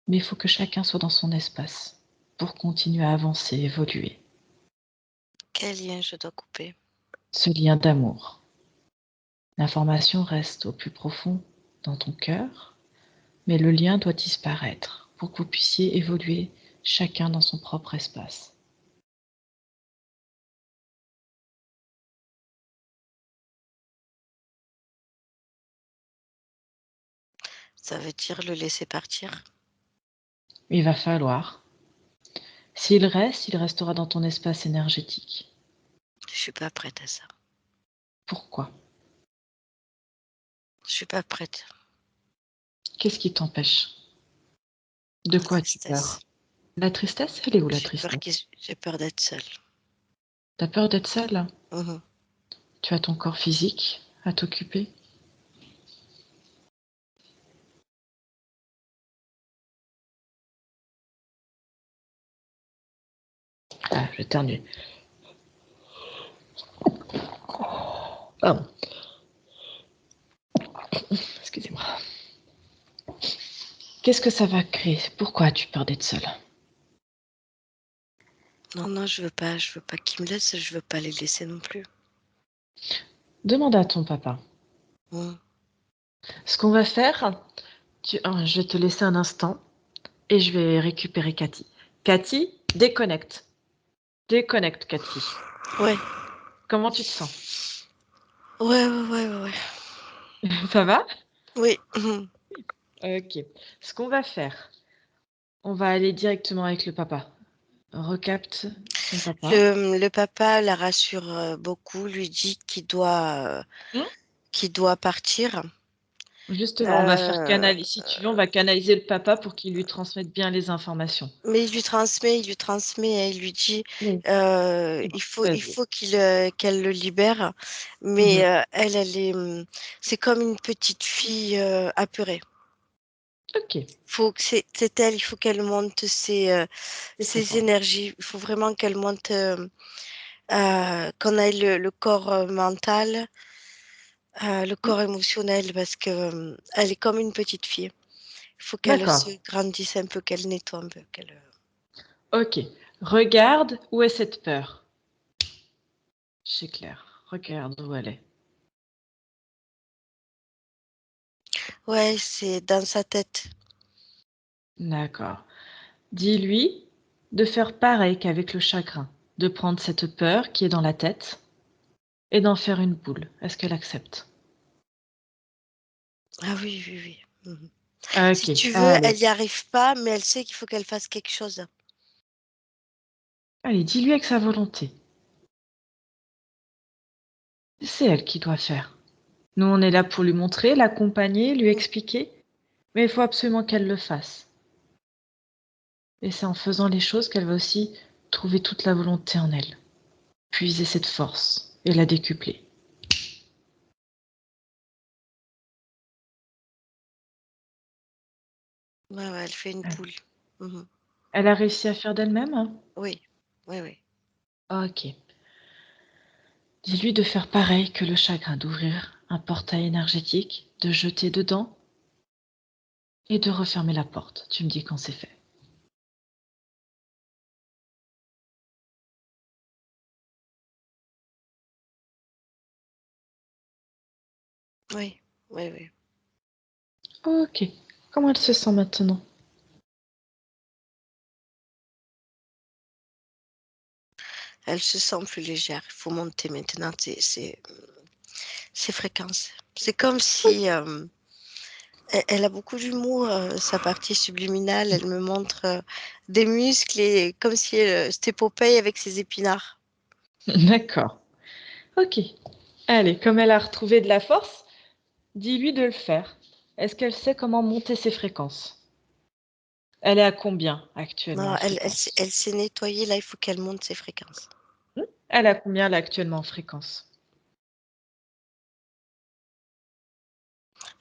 Speaker 1: mais il faut que chacun soit dans son espace pour continuer à avancer, évoluer.
Speaker 3: Quel lien je dois couper?
Speaker 1: Ce lien d'amour. L'information reste au plus profond dans ton cœur, mais le lien doit disparaître pour que vous puissiez évoluer chacun dans son propre espace.
Speaker 3: Ça veut dire le laisser partir?
Speaker 1: Il va falloir. S'il reste, il restera dans ton espace énergétique.
Speaker 3: Je suis pas prête à ça.
Speaker 1: Pourquoi?
Speaker 3: Je suis pas prête.
Speaker 1: Qu'est-ce qui t'empêche? De
Speaker 3: La
Speaker 1: quoi as-tu
Speaker 3: tristesse.
Speaker 1: peur? La tristesse, elle est où la tristesse?
Speaker 3: J'ai peur d'être seule.
Speaker 1: T'as peur d'être seule?
Speaker 3: Mhm.
Speaker 1: Tu as ton corps physique à t'occuper? Ah, je t'ennuie. Pardon, excusez-moi. Qu'est-ce que ça va créer? Pourquoi as-tu peur d'être seule?
Speaker 3: Non, non, je veux pas qu'ils me laissent, je veux pas les laisser non plus.
Speaker 1: Demande à ton papa.
Speaker 3: Mm.
Speaker 1: Ce qu'on va faire, je vais te laisser un instant et je vais récupérer Cathy. Cathy, déconnecte. Déconnecte, Cathy.
Speaker 3: Ouais,
Speaker 1: Comment tu te sens?
Speaker 3: ouais.
Speaker 1: Ça va?
Speaker 3: Oui. Mhm.
Speaker 1: Ok. Ce qu'on va faire, on va aller directement avec le papa. Recapte ton papa.
Speaker 3: Le papa la rassure beaucoup, lui dit
Speaker 1: Hmm.
Speaker 3: qu'il doit partir.
Speaker 1: Justement, on va faire
Speaker 3: Euh,
Speaker 1: canaliser. Si tu veux, on va canaliser le papa pour qu'il lui transmette bien les informations.
Speaker 3: mais il lui transmet, et il lui dit
Speaker 1: Oui.
Speaker 3: il
Speaker 1: Vas-y.
Speaker 3: faut qu'elle le libère, mais
Speaker 1: Mhm.
Speaker 3: c'est comme une petite fille apeurée.
Speaker 1: Ok,
Speaker 3: Faut que c'est elle, il faut qu'elle monte
Speaker 1: je
Speaker 3: ses
Speaker 1: comprends.
Speaker 3: énergies, il faut vraiment qu'elle monte, qu'on ait le corps mental, le
Speaker 1: Hmm.
Speaker 3: corps émotionnel, parce que elle est comme une petite fille. Il faut qu'elle
Speaker 1: D'accord.
Speaker 3: se grandisse un peu, qu'elle nettoie un peu,
Speaker 1: Ok. Regarde où est cette peur. C'est clair. Regarde où elle est.
Speaker 3: Ouais, c'est dans sa tête.
Speaker 1: D'accord. Dis-lui de faire pareil qu'avec le chagrin, de prendre cette peur qui est dans la tête et d'en faire une boule. Est-ce qu'elle accepte?
Speaker 3: Ah oui. Mhm. Si
Speaker 1: Ok,
Speaker 3: tu veux,
Speaker 1: allez.
Speaker 3: elle n'y arrive pas, mais elle sait qu'il faut qu'elle fasse quelque chose.
Speaker 1: Allez, dis-lui avec sa volonté. C'est elle qui doit faire. Nous, on est là pour lui montrer, l'accompagner, lui
Speaker 3: Mm.
Speaker 1: expliquer, mais il faut absolument qu'elle le fasse. Et c'est en faisant les choses qu'elle va aussi trouver toute la volonté en elle, puiser cette force et la décupler.
Speaker 3: Ouais, ouais, elle fait une
Speaker 1: Elle
Speaker 3: poule. Mhm.
Speaker 1: elle a réussi à faire d'elle-même?
Speaker 3: Oui, oui, oui.
Speaker 1: OK. Dis-lui de faire pareil que le chagrin, d'ouvrir un portail énergétique, de jeter dedans et de refermer la porte. Tu me dis quand c'est fait.
Speaker 3: Oui, oui, oui.
Speaker 1: OK. Comment elle se sent maintenant?
Speaker 3: Elle se sent plus légère. Il faut monter maintenant ses fréquences. C'est comme si elle a beaucoup d'humour, sa partie subliminale. Elle me montre des muscles et comme si c'était Popeye avec ses épinards.
Speaker 1: D'accord. OK. Allez, comme elle a retrouvé de la force, dis-lui de le faire. Est-ce qu'elle sait comment monter ses fréquences? Elle est à combien actuellement
Speaker 3: Non,
Speaker 1: en
Speaker 3: elle
Speaker 1: fréquence?
Speaker 3: s'est nettoyée. Là, il faut qu'elle monte ses fréquences.
Speaker 1: Elle est à combien là actuellement en fréquence?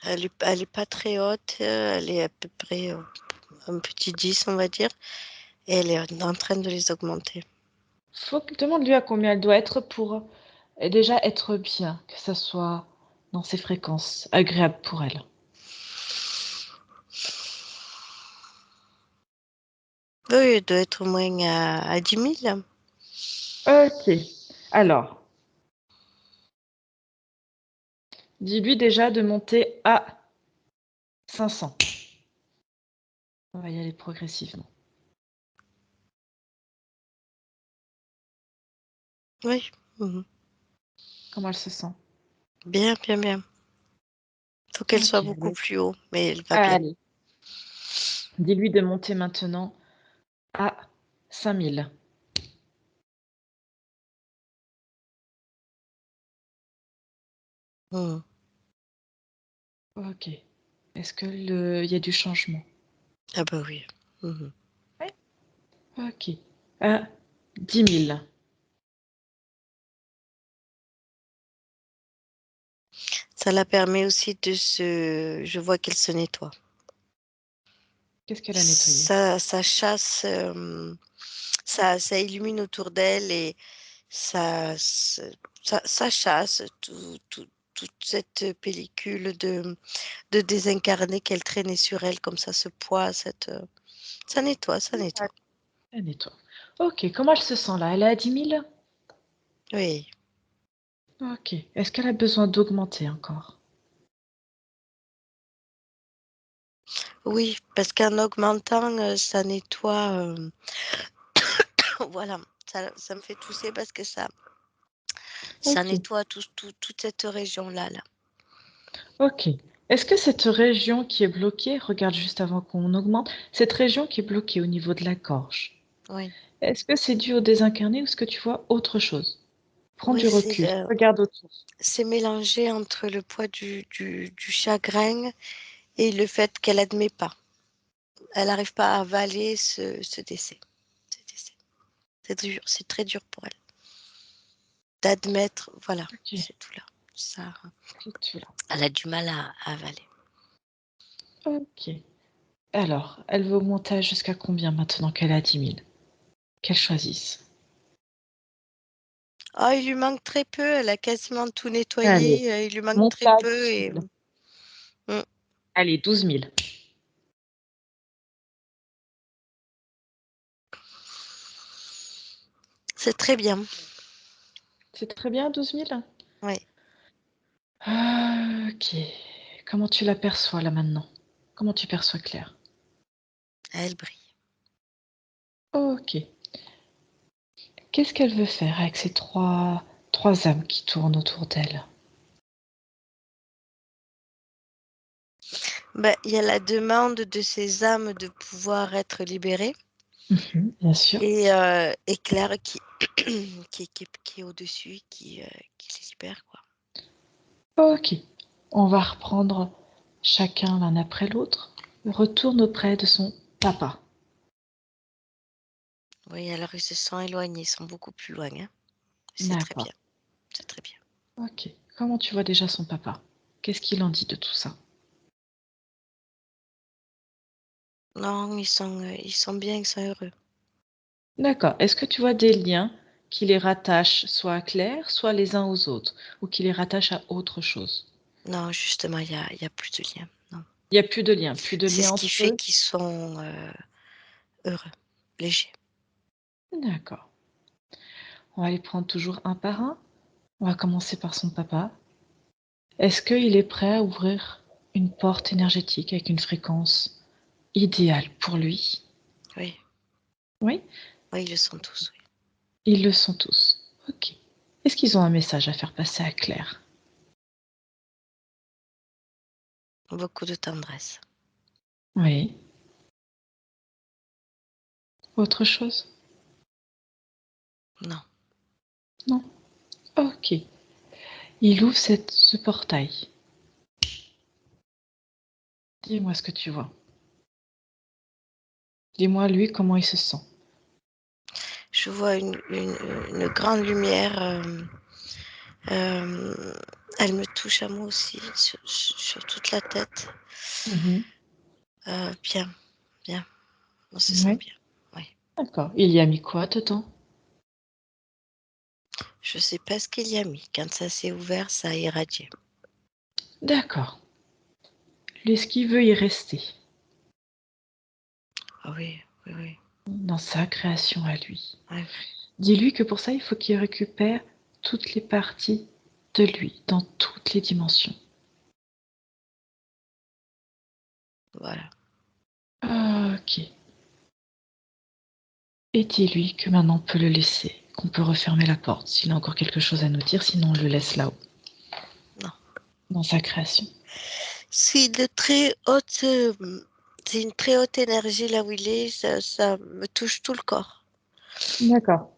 Speaker 3: Elle est pas très haute. Elle est à peu près un petit 10, on va dire. Et elle est en train de les augmenter.
Speaker 1: Demande-lui à combien elle doit être pour déjà être bien, que ça soit dans ses fréquences, agréable pour elle.
Speaker 3: Oui, elle doit être au moins à 10 000.
Speaker 1: Ok. Alors, dis-lui déjà de monter à 500. On va y aller progressivement.
Speaker 3: Oui. Mhm.
Speaker 1: Comment elle se sent?
Speaker 3: Bien, bien, bien. Faut qu'elle soit
Speaker 1: Ok.
Speaker 3: beaucoup plus haut, mais elle va bien.
Speaker 1: Allez. Dis-lui de monter maintenant à 5000.
Speaker 3: Mhm.
Speaker 1: Ok. Est-ce que il y a du changement?
Speaker 3: Ah bah oui. Mhm.
Speaker 1: Oui. Ok. À 10 000.
Speaker 3: Ça la permet aussi je vois qu'elle se nettoie.
Speaker 1: Qu'est-ce qu'elle a nettoyé?
Speaker 3: Ça chasse, ça illumine autour d'elle et ça, ça chasse toute cette pellicule de désincarné qu'elle traînait sur elle, comme ça, ce poids, ça nettoie, ça nettoie.
Speaker 1: Elle nettoie. Ok. Comment elle se sent là? Elle est à 10 000?
Speaker 3: Oui,
Speaker 1: Ok. Est-ce qu'elle a besoin d'augmenter encore?
Speaker 3: oui, parce qu'en augmentant, ça nettoie, voilà, ça me fait tousser parce que ça
Speaker 1: Ok.
Speaker 3: nettoie toute cette région-là, là.
Speaker 1: Ok. Est-ce que cette région qui est bloquée, regarde juste avant qu'on augmente, cette région qui est bloquée au niveau de la gorge,
Speaker 3: Oui,
Speaker 1: est-ce que c'est dû au désincarné ou est-ce que tu vois autre chose? Prends
Speaker 3: oui,
Speaker 1: du recul, regarde autour.
Speaker 3: c'est mélangé entre le poids du chagrin et le fait qu'elle admet pas. Elle n'arrive pas à avaler ce décès. Ce décès. C'est dur, c'est très dur pour elle d'admettre, voilà,
Speaker 1: Ok,
Speaker 3: c'est tout là. Ça,
Speaker 1: c'est tout là.
Speaker 3: elle a du mal à avaler.
Speaker 1: Ok. Alors, elle veut augmenter jusqu'à combien maintenant qu'elle a 10 000? Qu'elle choisisse.
Speaker 3: Ah, il lui manque très peu, elle a quasiment tout
Speaker 1: Allez,
Speaker 3: nettoyé, il lui manque
Speaker 1: monte
Speaker 3: très
Speaker 1: à
Speaker 3: peu
Speaker 1: 12
Speaker 3: et
Speaker 1: 000.
Speaker 3: mmh,
Speaker 1: Allez, 12 000.
Speaker 3: c'est très bien.
Speaker 1: C'est très bien, 12 000.
Speaker 3: Oui,
Speaker 1: Ok. Comment tu l'aperçois là maintenant? Comment tu perçois Claire?
Speaker 3: elle brille.
Speaker 1: Ok. Qu'est-ce qu'elle veut faire avec ces trois âmes qui tournent autour d'elle?
Speaker 3: Bah, il y a la demande de ces âmes de pouvoir être libérées
Speaker 1: Bien sûr.
Speaker 3: et Claire qui qui est au-dessus, qui les libère, quoi.
Speaker 1: Ok. On va reprendre chacun l'un après l'autre. Retourne auprès de son papa.
Speaker 3: Oui, alors ils se sont éloignés, ils sont beaucoup plus loin, hein. C'est très
Speaker 1: D'accord.
Speaker 3: bien, c'est très bien.
Speaker 1: Ok. Comment tu vois déjà son papa? Qu'est-ce qu'il en dit de tout ça?
Speaker 3: Non, ils sont bien, ils sont heureux.
Speaker 1: D'accord. Est-ce que tu vois des liens qui les rattachent soit à Claire, soit les uns aux autres, ou qui les rattachent à autre chose?
Speaker 3: Non, justement, il y a plus de lien. Non.
Speaker 1: Il y a plus de
Speaker 3: C'est
Speaker 1: lien
Speaker 3: ce qui
Speaker 1: entre
Speaker 3: fait
Speaker 1: eux?
Speaker 3: qu'ils sont heureux, légers.
Speaker 1: D'accord. On va les prendre toujours un par un. On va commencer par son papa. Est-ce qu'il est prêt à ouvrir une porte énergétique avec une fréquence idéale pour lui?
Speaker 3: Oui,
Speaker 1: Oui?
Speaker 3: oui, ils le sont tous. Oui.
Speaker 1: Ils le sont tous. Ok. Est-ce qu'ils ont un message à faire passer à Claire?
Speaker 3: Beaucoup de tendresse.
Speaker 1: Oui. Autre chose?
Speaker 3: Non.
Speaker 1: Non? Ok. Il ouvre ce portail. Dis-moi ce que tu vois. Dis-moi lui comment il se sent.
Speaker 3: Je vois une grande lumière. Elle me touche à moi aussi, sur toute la tête.
Speaker 1: Mhm.
Speaker 3: Bien, bien. On se sent
Speaker 1: Oui.
Speaker 3: bien. Oui.
Speaker 1: D'accord. Il y a mis quoi dedans?
Speaker 3: Je sais pas ce qu'il y a mis. Quand ça s'est ouvert, ça a irradié.
Speaker 1: D'accord. Lui, est-ce qu'il veut y rester
Speaker 3: Ah oui, oui, oui.
Speaker 1: dans sa création à lui?
Speaker 3: Ouais.
Speaker 1: Dis-lui que pour ça, il faut qu'il récupère toutes les parties de lui, dans toutes les dimensions.
Speaker 3: Voilà.
Speaker 1: Ok. Et dis-lui que maintenant on peut le laisser, qu'on peut refermer la porte s'il a encore quelque chose à nous dire, sinon on le laisse là-haut,
Speaker 3: Non.
Speaker 1: dans sa création.
Speaker 3: C'est de très haute. C'est une très haute énergie là où il est. Ça me touche tout le corps.
Speaker 1: D'accord.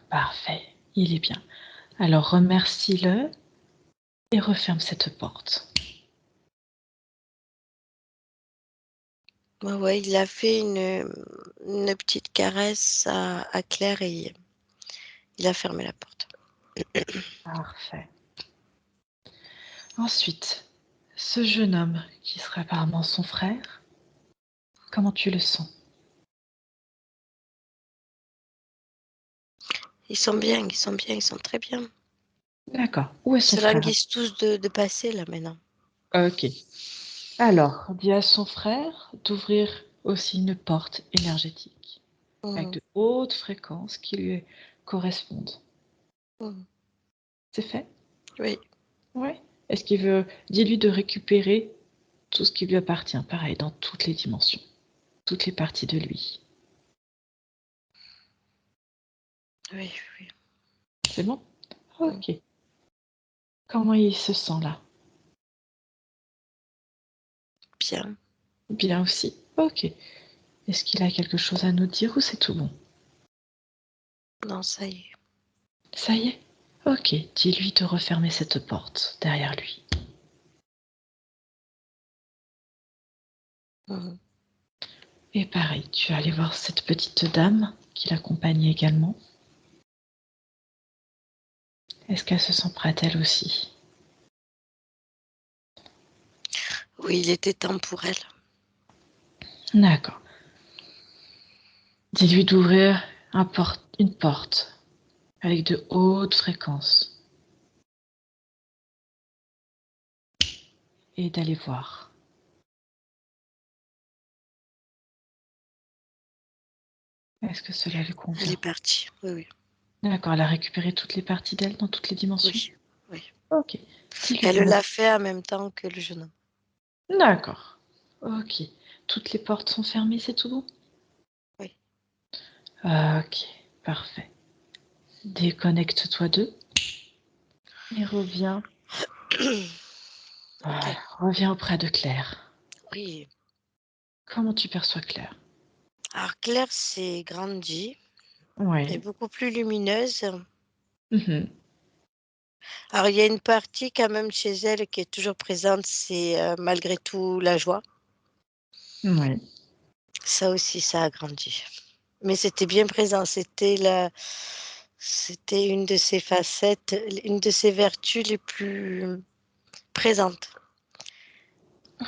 Speaker 1: Parfait, il est bien. Alors remercie-le et referme cette porte.
Speaker 3: Ouais, ouais, il a fait une petite caresse à Claire et il a fermé la porte.
Speaker 1: Parfait. Ensuite, ce jeune homme qui serait apparemment son frère, comment tu le sens?
Speaker 3: Ils sont bien, ils sont bien, ils sont très bien.
Speaker 1: D'accord. Où est
Speaker 3: Ils
Speaker 1: son
Speaker 3: se
Speaker 1: frère?
Speaker 3: languissent tous de passer là maintenant.
Speaker 1: Ok. Alors, dis à son frère d'ouvrir aussi une porte énergétique avec
Speaker 3: Mhm,
Speaker 1: de hautes fréquences qui lui correspondent.
Speaker 3: mhm.
Speaker 1: C'est fait?
Speaker 3: Oui,
Speaker 1: Oui. Est-ce qu'il veut... Dis-lui de récupérer tout ce qui lui appartient, pareil, dans toutes les dimensions, toutes les parties de lui.
Speaker 3: oui, oui.
Speaker 1: C'est bon?
Speaker 3: Mhm.
Speaker 1: Ok. Comment il se sent là?
Speaker 3: Bien.
Speaker 1: Bien aussi. Ok. Est-ce qu'il a quelque chose à nous dire ou c'est tout bon?
Speaker 3: Non, ça y est.
Speaker 1: Ça y est? Ok. Dis-lui de refermer cette porte derrière lui.
Speaker 3: Mhm.
Speaker 1: Et pareil, tu vas aller voir cette petite dame qui l'accompagne également. Est-ce qu'elle se sent prête elle aussi?
Speaker 3: Oui, il était temps pour elle.
Speaker 1: D'accord. Dis-lui d'ouvrir une porte avec de hautes fréquences et d'aller voir. Est-ce que cela lui
Speaker 3: Elle est
Speaker 1: convient?
Speaker 3: partie. Oui, oui,
Speaker 1: D'accord, elle a récupéré toutes les parties d'elle dans toutes les dimensions?
Speaker 3: oui, oui.
Speaker 1: Ok. Dis-lui
Speaker 3: Elle
Speaker 1: de
Speaker 3: l'a fait en même temps que le jeune homme.
Speaker 1: D'accord. Ok. Toutes les portes sont fermées, c'est tout bon?
Speaker 3: Oui.
Speaker 1: Ok, parfait. Déconnecte-toi d'eux et reviens.
Speaker 3: Ok.
Speaker 1: Voilà, reviens auprès de Claire.
Speaker 3: Oui.
Speaker 1: Comment tu perçois Claire?
Speaker 3: Alors Claire s'est grandie et
Speaker 1: Oui.
Speaker 3: beaucoup plus lumineuse.
Speaker 1: Mhm.
Speaker 3: Alors il y a une partie quand même chez elle qui est toujours présente, c'est malgré tout la joie.
Speaker 1: Oui.
Speaker 3: Ça aussi, ça a grandi. Mais c'était bien présent, c'était une de ses facettes, une de ses vertus les plus présentes.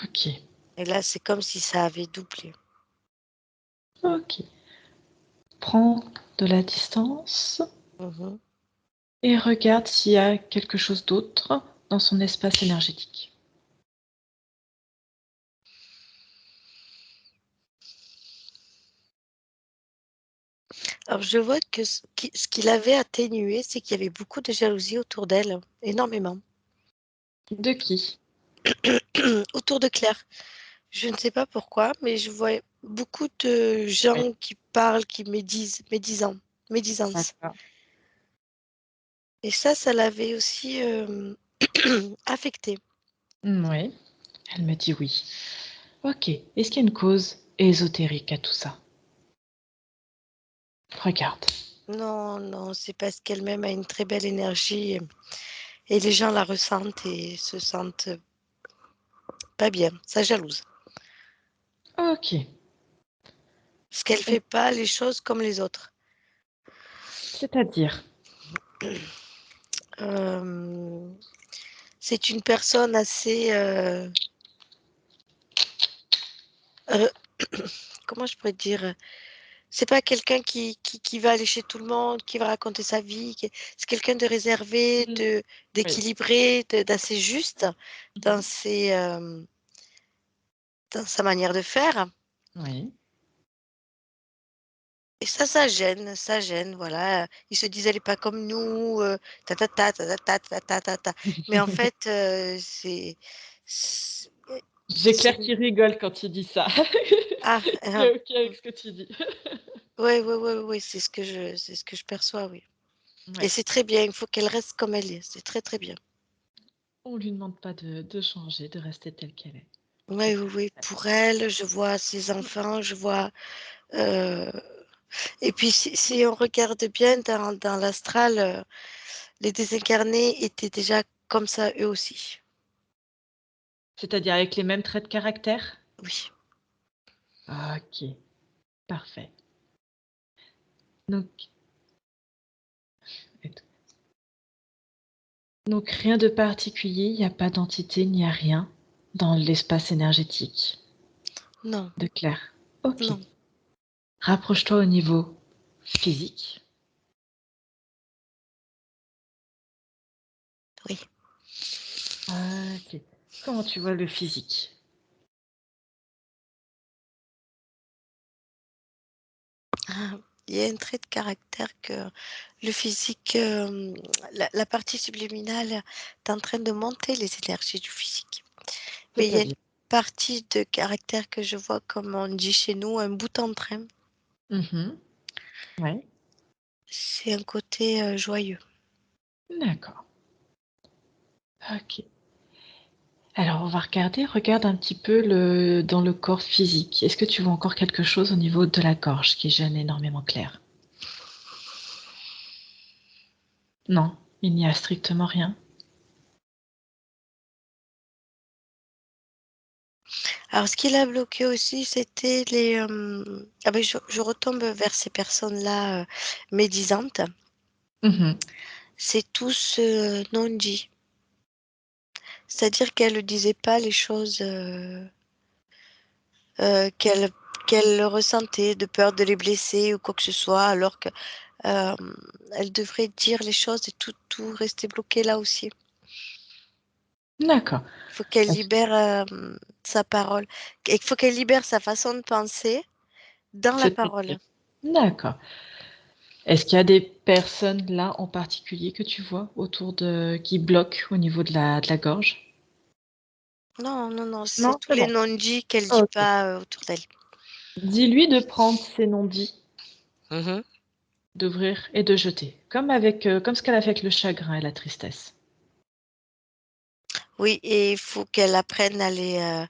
Speaker 1: Ok.
Speaker 3: Et là, c'est comme si ça avait doublé.
Speaker 1: Ok. Prends de la distance
Speaker 3: Mhm.
Speaker 1: et regarde s'il y a quelque chose d'autre dans son espace énergétique.
Speaker 3: Alors, je vois que ce qu'il avait atténué, c'est qu'il y avait beaucoup de jalousie autour d'elle, énormément.
Speaker 1: De qui?
Speaker 3: Autour de Claire. Je ne sais pas pourquoi, mais je vois beaucoup de
Speaker 1: Oui,
Speaker 3: gens qui parlent, qui médisance.
Speaker 1: d'accord.
Speaker 3: Et ça l'avait aussi affecté.
Speaker 1: Oui, elle me dit oui. Ok. Est-ce qu'il y a une cause ésotérique à tout ça? Regarde.
Speaker 3: Non, non, c'est parce qu'elle-même a une très belle énergie et les gens la ressentent et se sentent pas bien, ça jalouse.
Speaker 1: Ok.
Speaker 3: Parce qu'elle fait pas les choses comme les autres.
Speaker 1: C'est-à-dire?
Speaker 3: Euh, c'est une personne assez... euh, comment je pourrais dire? C'est pas quelqu'un qui va aller chez tout le monde, qui va raconter sa vie. C'est quelqu'un de réservé,
Speaker 1: Mm. Oui.
Speaker 3: d'équilibré, d'assez juste dans
Speaker 1: Mhm.
Speaker 3: dans sa manière de faire.
Speaker 1: Oui.
Speaker 3: Et ça gêne, voilà. Ils se disent, elle n'est pas comme nous, ta ta ta ta ta ta ta ta ta. Mais en fait, c'est,
Speaker 1: J'ai
Speaker 3: c'est-
Speaker 1: Claire qui rigole quand tu dis ça.
Speaker 3: ah,
Speaker 1: Qui est ok avec ce que tu dis.
Speaker 3: ouais, c'est ce que je perçois, oui. Et
Speaker 1: Ouais.
Speaker 3: c'est très bien, il faut qu'elle reste comme elle est, c'est très très bien.
Speaker 1: On lui demande pas de changer, de rester telle qu'elle est. C'est
Speaker 3: Oui, oui,
Speaker 1: très
Speaker 3: oui,
Speaker 1: bien.
Speaker 3: pour elle, je vois ses enfants, je vois. euh, Et puis, si on regarde bien dans l'astral, les désincarnés étaient déjà comme ça eux aussi.
Speaker 1: C'est-à-dire avec les mêmes traits de caractère?
Speaker 3: Oui.
Speaker 1: Ok, parfait. Donc, donc rien de particulier, il n'y a pas d'entité, il n'y a rien dans l'espace énergétique
Speaker 3: Non,
Speaker 1: de Claire. Ok.
Speaker 3: non,
Speaker 1: Rapproche-toi au niveau physique.
Speaker 3: oui.
Speaker 1: Ok. Comment tu vois le physique?
Speaker 3: Ah, il y a un trait de caractère que le physique, la partie subliminale est en train de monter les énergies du physique. Mais il y a une
Speaker 1: C'est-à-dire?
Speaker 3: partie de caractère que je vois, comme on dit chez nous, un bout en train.
Speaker 1: Mhm. Ouais.
Speaker 3: C'est un côté joyeux.
Speaker 1: D'accord. Ok. Alors, on va regarde un petit peu dans le corps physique. Est-ce que tu vois encore quelque chose au niveau de la gorge qui gêne énormément Claire? Non, il n'y a strictement rien.
Speaker 3: Alors, ce qui l'a bloqué aussi, c'était les. Ah ben, je retombe vers ces personnes-là médisantes.
Speaker 1: Mhm.
Speaker 3: C'est tous non dit. C'est-à-dire qu'elle ne disait pas les choses euh, qu'elle qu'elle ressentait, de peur de les blesser ou quoi que ce soit, alors que euh, elle devrait dire les choses et tout rester bloqué là aussi.
Speaker 1: D'accord.
Speaker 3: Il faut qu'elle
Speaker 1: Est-ce-
Speaker 3: libère sa parole. Il faut qu'elle libère sa façon de penser dans la
Speaker 1: C'est-à-dire?
Speaker 3: parole.
Speaker 1: D'accord. Est-ce qu'il y a des personnes là en particulier que tu vois qui bloquent au niveau de la gorge?
Speaker 3: Non, non, non, c'est
Speaker 1: Non,
Speaker 3: tous
Speaker 1: c'est
Speaker 3: les
Speaker 1: bon.
Speaker 3: non-dits qu'elle dit
Speaker 1: Ok.
Speaker 3: pas autour d'elle.
Speaker 1: Dis-lui de prendre ses non-dits,
Speaker 3: Mhm.
Speaker 1: d'ouvrir et de jeter, comme ce qu'elle a fait avec le chagrin et la tristesse.
Speaker 3: Oui, et il faut qu'elle apprenne à,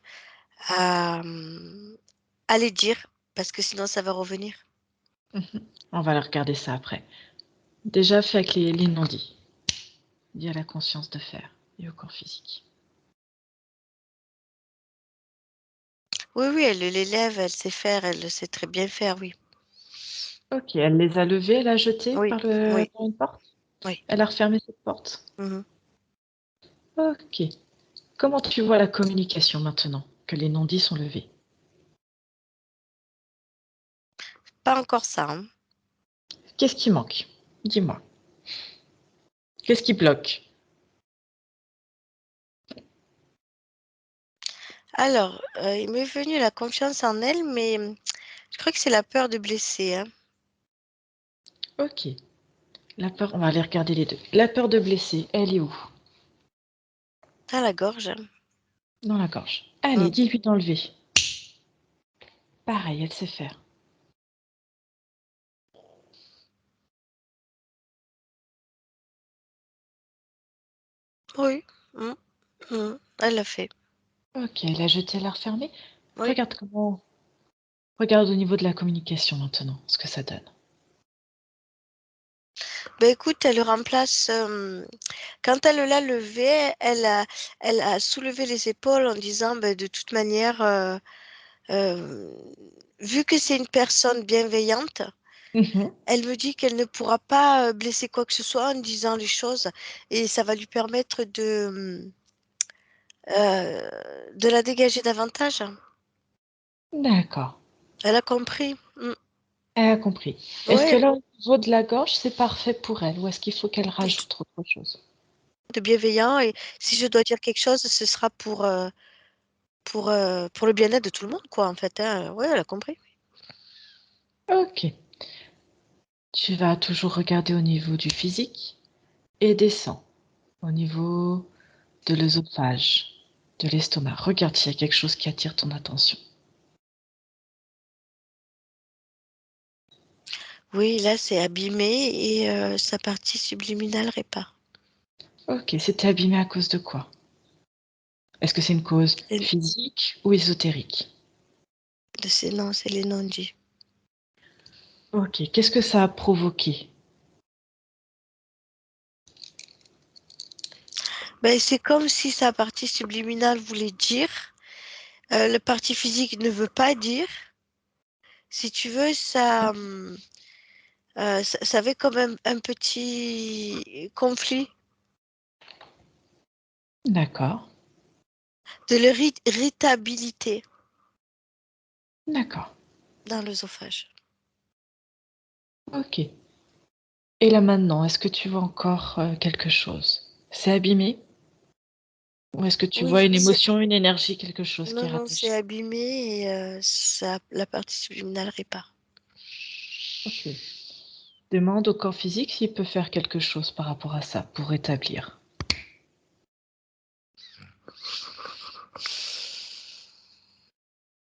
Speaker 3: à les dire, parce que sinon ça va revenir.
Speaker 1: Mhm. On va regarder ça après. Déjà fait avec les non-dits. Dis à la conscience de faire et au corps physique.
Speaker 3: Oui, oui, elle l'élève, elle sait faire, elle le sait très bien faire, oui.
Speaker 1: Ok, elle les a levés, elle a jetés
Speaker 3: Oui, oui,
Speaker 1: par une porte.
Speaker 3: oui.
Speaker 1: Elle a refermé cette porte.
Speaker 3: Mhm.
Speaker 1: Ok. Comment tu vois la communication maintenant? que les non-dits sont levés.
Speaker 3: Pas encore ça, hein.
Speaker 1: Qu'est-ce qui manque? Dis-moi. Qu'est-ce qui bloque?
Speaker 3: Alors, il m'est venu la confiance en elle, mais je crois que c'est la peur de blesser, hein.
Speaker 1: Ok. La peur, on va aller regarder les deux. La peur de blesser, elle est où?
Speaker 3: À la gorge.
Speaker 1: Dans la gorge.
Speaker 3: Mm.
Speaker 1: Allez, dis-lui d'enlever. Pareil, elle sait faire.
Speaker 3: Oui. Elle l'a fait.
Speaker 1: Ok, elle a jeté, elle a refermé.
Speaker 3: Oui.
Speaker 1: Regarde comment. Regarde au niveau de la communication maintenant, ce que ça donne.
Speaker 3: Ben écoute, elle le remplace. Quand elle l'a levé, elle a soulevé les épaules en disant, ben, de toute manière, euh, vu que c'est une personne bienveillante,
Speaker 1: Mhm.
Speaker 3: elle me dit qu'elle ne pourra pas blesser quoi que ce soit en disant les choses et ça va lui permettre de la dégager davantage.
Speaker 1: D'accord.
Speaker 3: Elle a compris.
Speaker 1: Elle a compris. Est-ce que
Speaker 3: Oui,
Speaker 1: là, au niveau de la gorge, c'est parfait pour elle ou est-ce qu'il faut qu'elle
Speaker 3: de,
Speaker 1: rajoute autre chose?
Speaker 3: de bienveillant et si je dois dire quelque chose, ce sera pour le bien-être de tout le monde, quoi, en fait, hein. Oui, elle a compris.
Speaker 1: Ok. Tu vas toujours regarder au niveau du physique et descends au niveau de l'œsophage, de l'estomac. Regarde s'il y a quelque chose qui attire ton attention.
Speaker 3: Oui, là, c'est abîmé et sa partie subliminale répare.
Speaker 1: Ok, c'était abîmé à cause de quoi? Est-ce que c'est une cause
Speaker 3: Et
Speaker 1: physique ou ésotérique?
Speaker 3: non, c'est les non-dits.
Speaker 1: Ok, qu'est-ce que ça a provoqué?
Speaker 3: Ben, c'est comme si sa partie subliminale voulait dire, la partie physique ne veut pas dire. Si tu veux, ça avait comme un petit conflit
Speaker 1: D'accord,
Speaker 3: de l'irritabilité
Speaker 1: d'accord,
Speaker 3: dans l'œsophage.
Speaker 1: ok. Et là maintenant, est-ce que tu vois encore quelque chose? C'est abîmé? Ou est-ce que tu vois
Speaker 3: Oui,
Speaker 1: une émotion, une énergie, quelque chose qui est
Speaker 3: non, c'est
Speaker 1: rattaché?
Speaker 3: abîmé et la partie subliminale répare.
Speaker 1: Ok. Demande au corps physique s'il peut faire quelque chose par rapport à ça pour rétablir.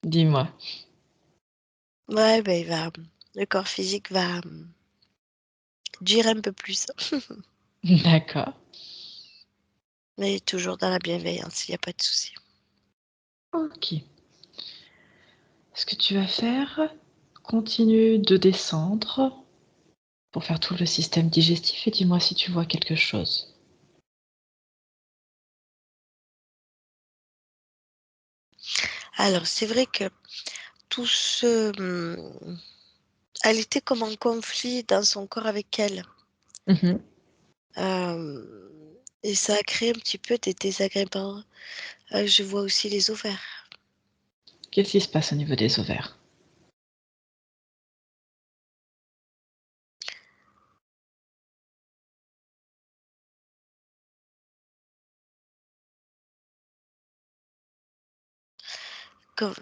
Speaker 1: Dis-moi.
Speaker 3: Ouais, ben, le corps physique va dire un peu plus,
Speaker 1: D'accord.
Speaker 3: mais toujours dans la bienveillance, il n'y a pas de souci.
Speaker 1: Ok. Ce que tu vas faire, continue de descendre pour faire tout le système digestif et dis-moi si tu vois quelque chose.
Speaker 3: Alors, c'est vrai que tout ce... elle était comme en conflit dans son corps avec elle.
Speaker 1: Mhm.
Speaker 3: Et ça a créé un petit peu des désagréments. Je vois aussi les ovaires.
Speaker 1: Qu'est-ce qui se passe au niveau des ovaires?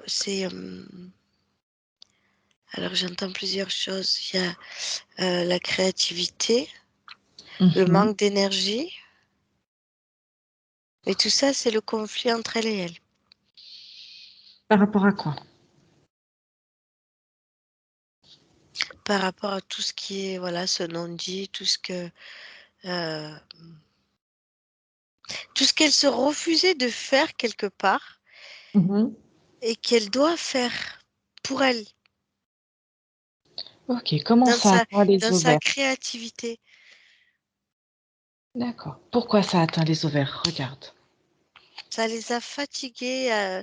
Speaker 3: C'est, alors j'entends plusieurs choses. Il y a la créativité, le
Speaker 1: Mhm.
Speaker 3: manque d'énergie, et tout ça, c'est le conflit entre elle et elle.
Speaker 1: Par rapport à quoi?
Speaker 3: Par rapport à tout ce qui est, voilà, ce non-dit, euh, tout ce qu'elle se refusait de faire quelque part
Speaker 1: Mhm.
Speaker 3: et qu'elle doit faire pour elle,
Speaker 1: Ok, comment
Speaker 3: dans
Speaker 1: ça
Speaker 3: sa,
Speaker 1: atteint les
Speaker 3: dans sa
Speaker 1: ovaires?
Speaker 3: créativité.
Speaker 1: D'accord. Pourquoi ça atteint les ovaires? Regarde.
Speaker 3: Ça les a fatigués.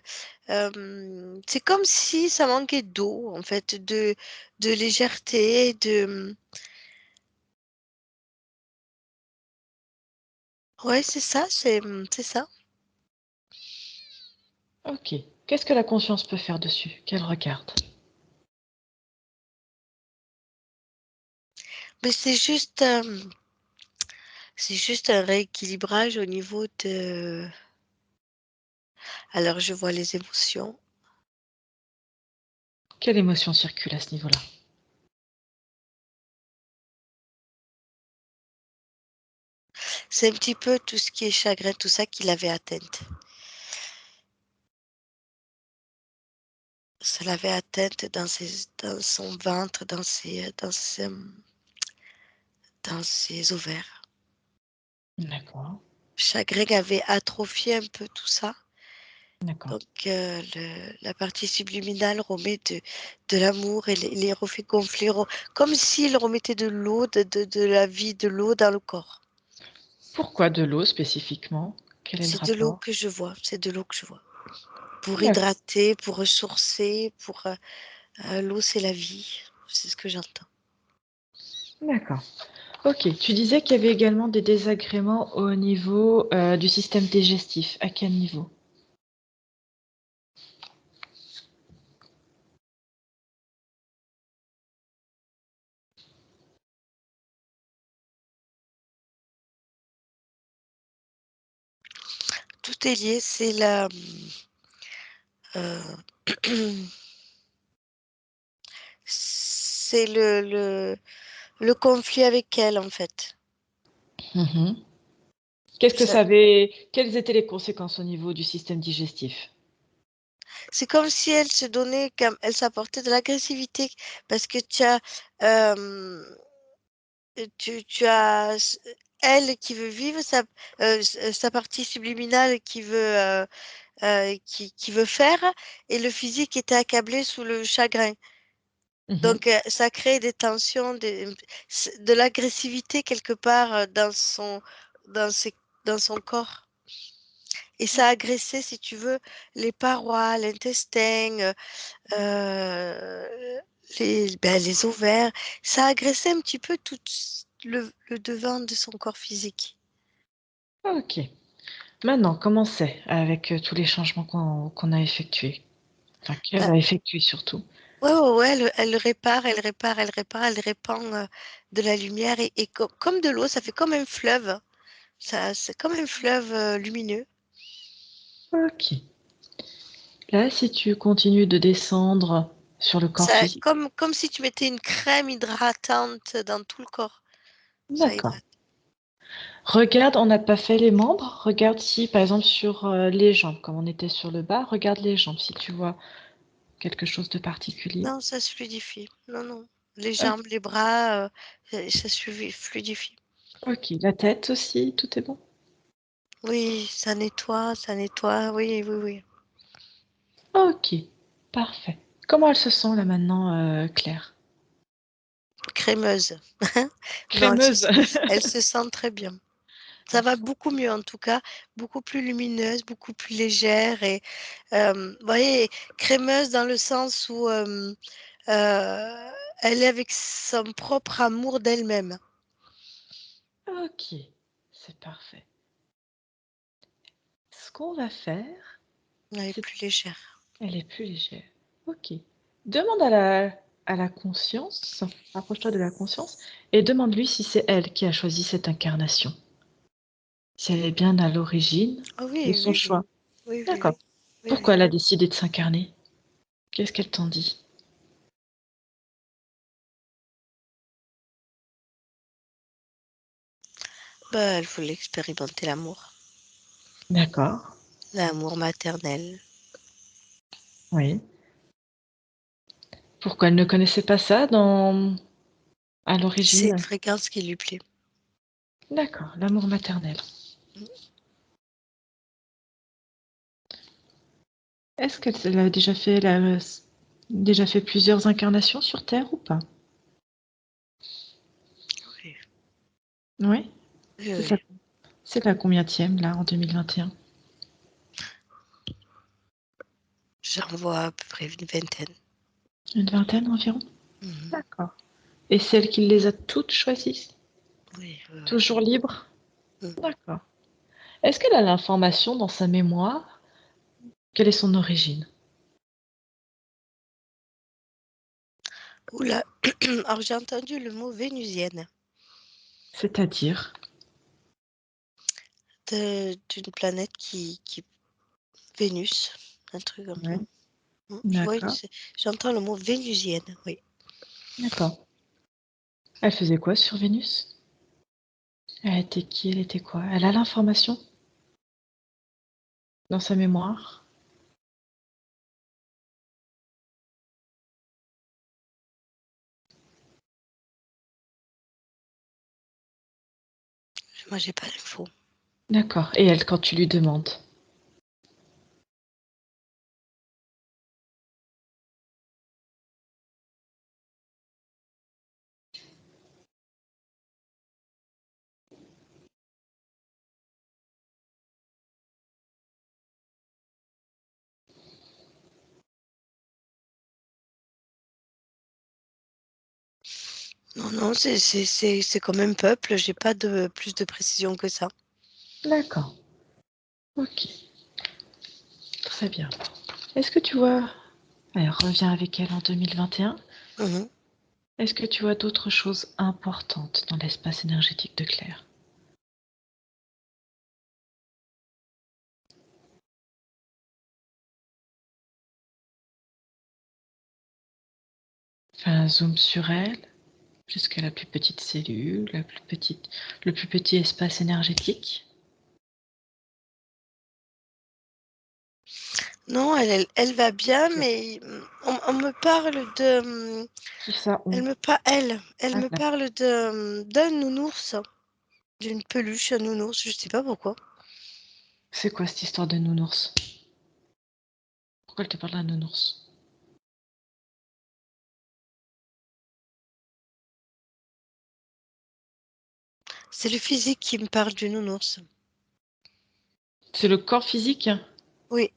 Speaker 3: C'est comme si ça manquait d'eau, en fait, de légèreté, Ouais, c'est ça, c'est ça.
Speaker 1: Ok. Qu'est-ce que la conscience peut faire dessus? Qu'elle regarde.
Speaker 3: Mais c'est juste un rééquilibrage au niveau de. Alors, je vois les émotions.
Speaker 1: Quelle émotion circule à ce niveau-là?
Speaker 3: C'est un petit peu tout ce qui est chagrin, tout ça qui l'avait atteinte. Ça l'avait atteinte dans son ventre, dans ses ovaires.
Speaker 1: D'accord,
Speaker 3: Chagrin avait atrophié un peu tout ça.
Speaker 1: d'accord.
Speaker 3: Donc, la partie subliminale remet de l'amour et les refait gonfler, comme s'il remettait de l'eau, de la vie, de l'eau dans le corps.
Speaker 1: Pourquoi de l'eau spécifiquement? Quel est le
Speaker 3: C'est de l'eau
Speaker 1: rapport?
Speaker 3: que je vois, c'est de l'eau que je vois. Pour
Speaker 1: D'accord,
Speaker 3: hydrater, pour ressourcer, l'eau c'est la vie, c'est ce que j'entends.
Speaker 1: d'accord. Ok, tu disais qu'il y avait également des désagréments au niveau du système digestif. À quel niveau?
Speaker 3: Tout est lié, c'est la euh, c'est le conflit avec elle en fait.
Speaker 1: Mhm. Qu'est-ce que
Speaker 3: Ça-
Speaker 1: ça avait? Quelles étaient les conséquences au niveau du système digestif?
Speaker 3: C'est comme si elle se donnait, comme elle s'apportait de l'agressivité parce que tu as elle qui veut vivre, sa partie subliminale qui veut faire, et le physique était accablé sous le chagrin.
Speaker 1: Mhm.
Speaker 3: Donc, ça crée des tensions, de l'agressivité quelque part dans, ses- dans son corps. Et ça agressait, si tu veux, les parois, l'intestin, les ovaires. Ça agressait un petit peu tout le devant de son corps physique.
Speaker 1: Ok. Maintenant, comment c'est avec tous les changements qu'on a effectués? Enfin, qu'elle
Speaker 3: Euh,
Speaker 1: a effectués surtout.
Speaker 3: ouais, ouais, ouais, elle répare, elle répare, elle répare, elle répand de la lumière et comme de l'eau, ça fait comme un fleuve. C'est comme un fleuve lumineux.
Speaker 1: Ok. Là, si tu continues de descendre sur le corps
Speaker 3: Ça,
Speaker 1: physique.
Speaker 3: comme si tu mettais une crème hydratante dans tout le corps. Ça
Speaker 1: D'accord.
Speaker 3: hydrate.
Speaker 1: Regarde, on n'a pas fait les membres. Regarde si, par exemple, sur les jambes, comme on était sur le bas, regarde les jambes si tu vois quelque chose de particulier.
Speaker 3: Non, ça se fluidifie. Non, non. Les
Speaker 1: Ok,
Speaker 3: jambes, les bras, ça se fluidifie.
Speaker 1: ok. La tête aussi, tout est bon.
Speaker 3: Oui, ça nettoie. Oui, oui, oui.
Speaker 1: Ok, parfait. Comment elle se sent là maintenant, Claire?
Speaker 3: Crémeuse. Non,
Speaker 1: Crémeuse.
Speaker 3: elle se sent très bien. Ça va beaucoup mieux en tout cas, beaucoup plus lumineuse, beaucoup plus légère et vous voyez, crémeuse dans le sens où elle est avec son propre amour d'elle-même.
Speaker 1: Ok, c'est parfait. Ce qu'on va faire,
Speaker 3: Elle est
Speaker 1: c'est...
Speaker 3: plus légère.
Speaker 1: Elle est plus légère. Ok. Demande à la conscience, rapproche-toi de la conscience, et demande-lui si c'est elle qui a choisi cette incarnation. Si elle est bien à l'origine
Speaker 3: Ah
Speaker 1: de
Speaker 3: oui,
Speaker 1: son
Speaker 3: oui, oui.
Speaker 1: choix.
Speaker 3: Oui, oui,
Speaker 1: D'accord.
Speaker 3: oui. Oui,
Speaker 1: Pourquoi
Speaker 3: oui.
Speaker 1: elle a décidé de s'incarner? Qu'est-ce qu'elle t'en dit?
Speaker 3: Bah, elle voulait expérimenter
Speaker 1: D'accord.
Speaker 3: l'amour maternel.
Speaker 1: Oui. Pourquoi elle ne connaissait pas ça à
Speaker 3: C'est une
Speaker 1: l'origine?
Speaker 3: fréquence qui lui plaît.
Speaker 1: D'accord, l'amour maternel. Est-ce qu'elle a déjà fait plusieurs incarnations sur Terre ou pas?
Speaker 3: Oui,
Speaker 1: Oui.
Speaker 3: oui,
Speaker 1: C'est ça.
Speaker 3: oui.
Speaker 1: C'est la combienième là en 2021?
Speaker 3: J'en vois à peu près une vingtaine.
Speaker 1: Une vingtaine environ?
Speaker 3: Mhm.
Speaker 1: D'accord. Et celle qui les a toutes choisies?
Speaker 3: Oui, oui, oui.
Speaker 1: Toujours libre?
Speaker 3: Mhm.
Speaker 1: D'accord. Est-ce qu'elle a l'information dans sa mémoire? Quelle est son origine?
Speaker 3: Oula, alors j'ai entendu le mot vénusienne
Speaker 1: C'est-à-dire?
Speaker 3: d'une planète qui Vénus, un truc comme
Speaker 1: Ouais,
Speaker 3: ça. Je vois
Speaker 1: d'accord,
Speaker 3: j'entends le mot vénusienne, oui.
Speaker 1: d'accord. Elle faisait quoi sur Vénus? Elle était qui? Elle était quoi? Elle a l'information dans sa mémoire?
Speaker 3: Moi, j'ai pas d'infos.
Speaker 1: D'accord. Et elle, quand tu lui demandes?
Speaker 3: Non, non, c'est comme un peuple, j'ai pas de plus de précision que ça.
Speaker 1: D'accord. Ok. Très bien. Est-ce que tu vois... Elle revient avec elle en 2021.
Speaker 3: Mhm.
Speaker 1: Est-ce que tu vois d'autres choses importantes dans l'espace énergétique de Claire? Fais un zoom sur elle, jusqu'à la plus petite cellule, le plus petit espace énergétique.
Speaker 3: Non, elle va bien, mais on me parle de.
Speaker 1: Tout ça, on...
Speaker 3: Elle
Speaker 1: Ah,
Speaker 3: me parle d'un nounours, d'une peluche, un nounours, je sais pas pourquoi.
Speaker 1: c'est quoi cette histoire de nounours? Pourquoi elle te parle d'un nounours?
Speaker 3: C'est le physique qui me parle du nounours.
Speaker 1: C'est le corps physique?
Speaker 3: Oui,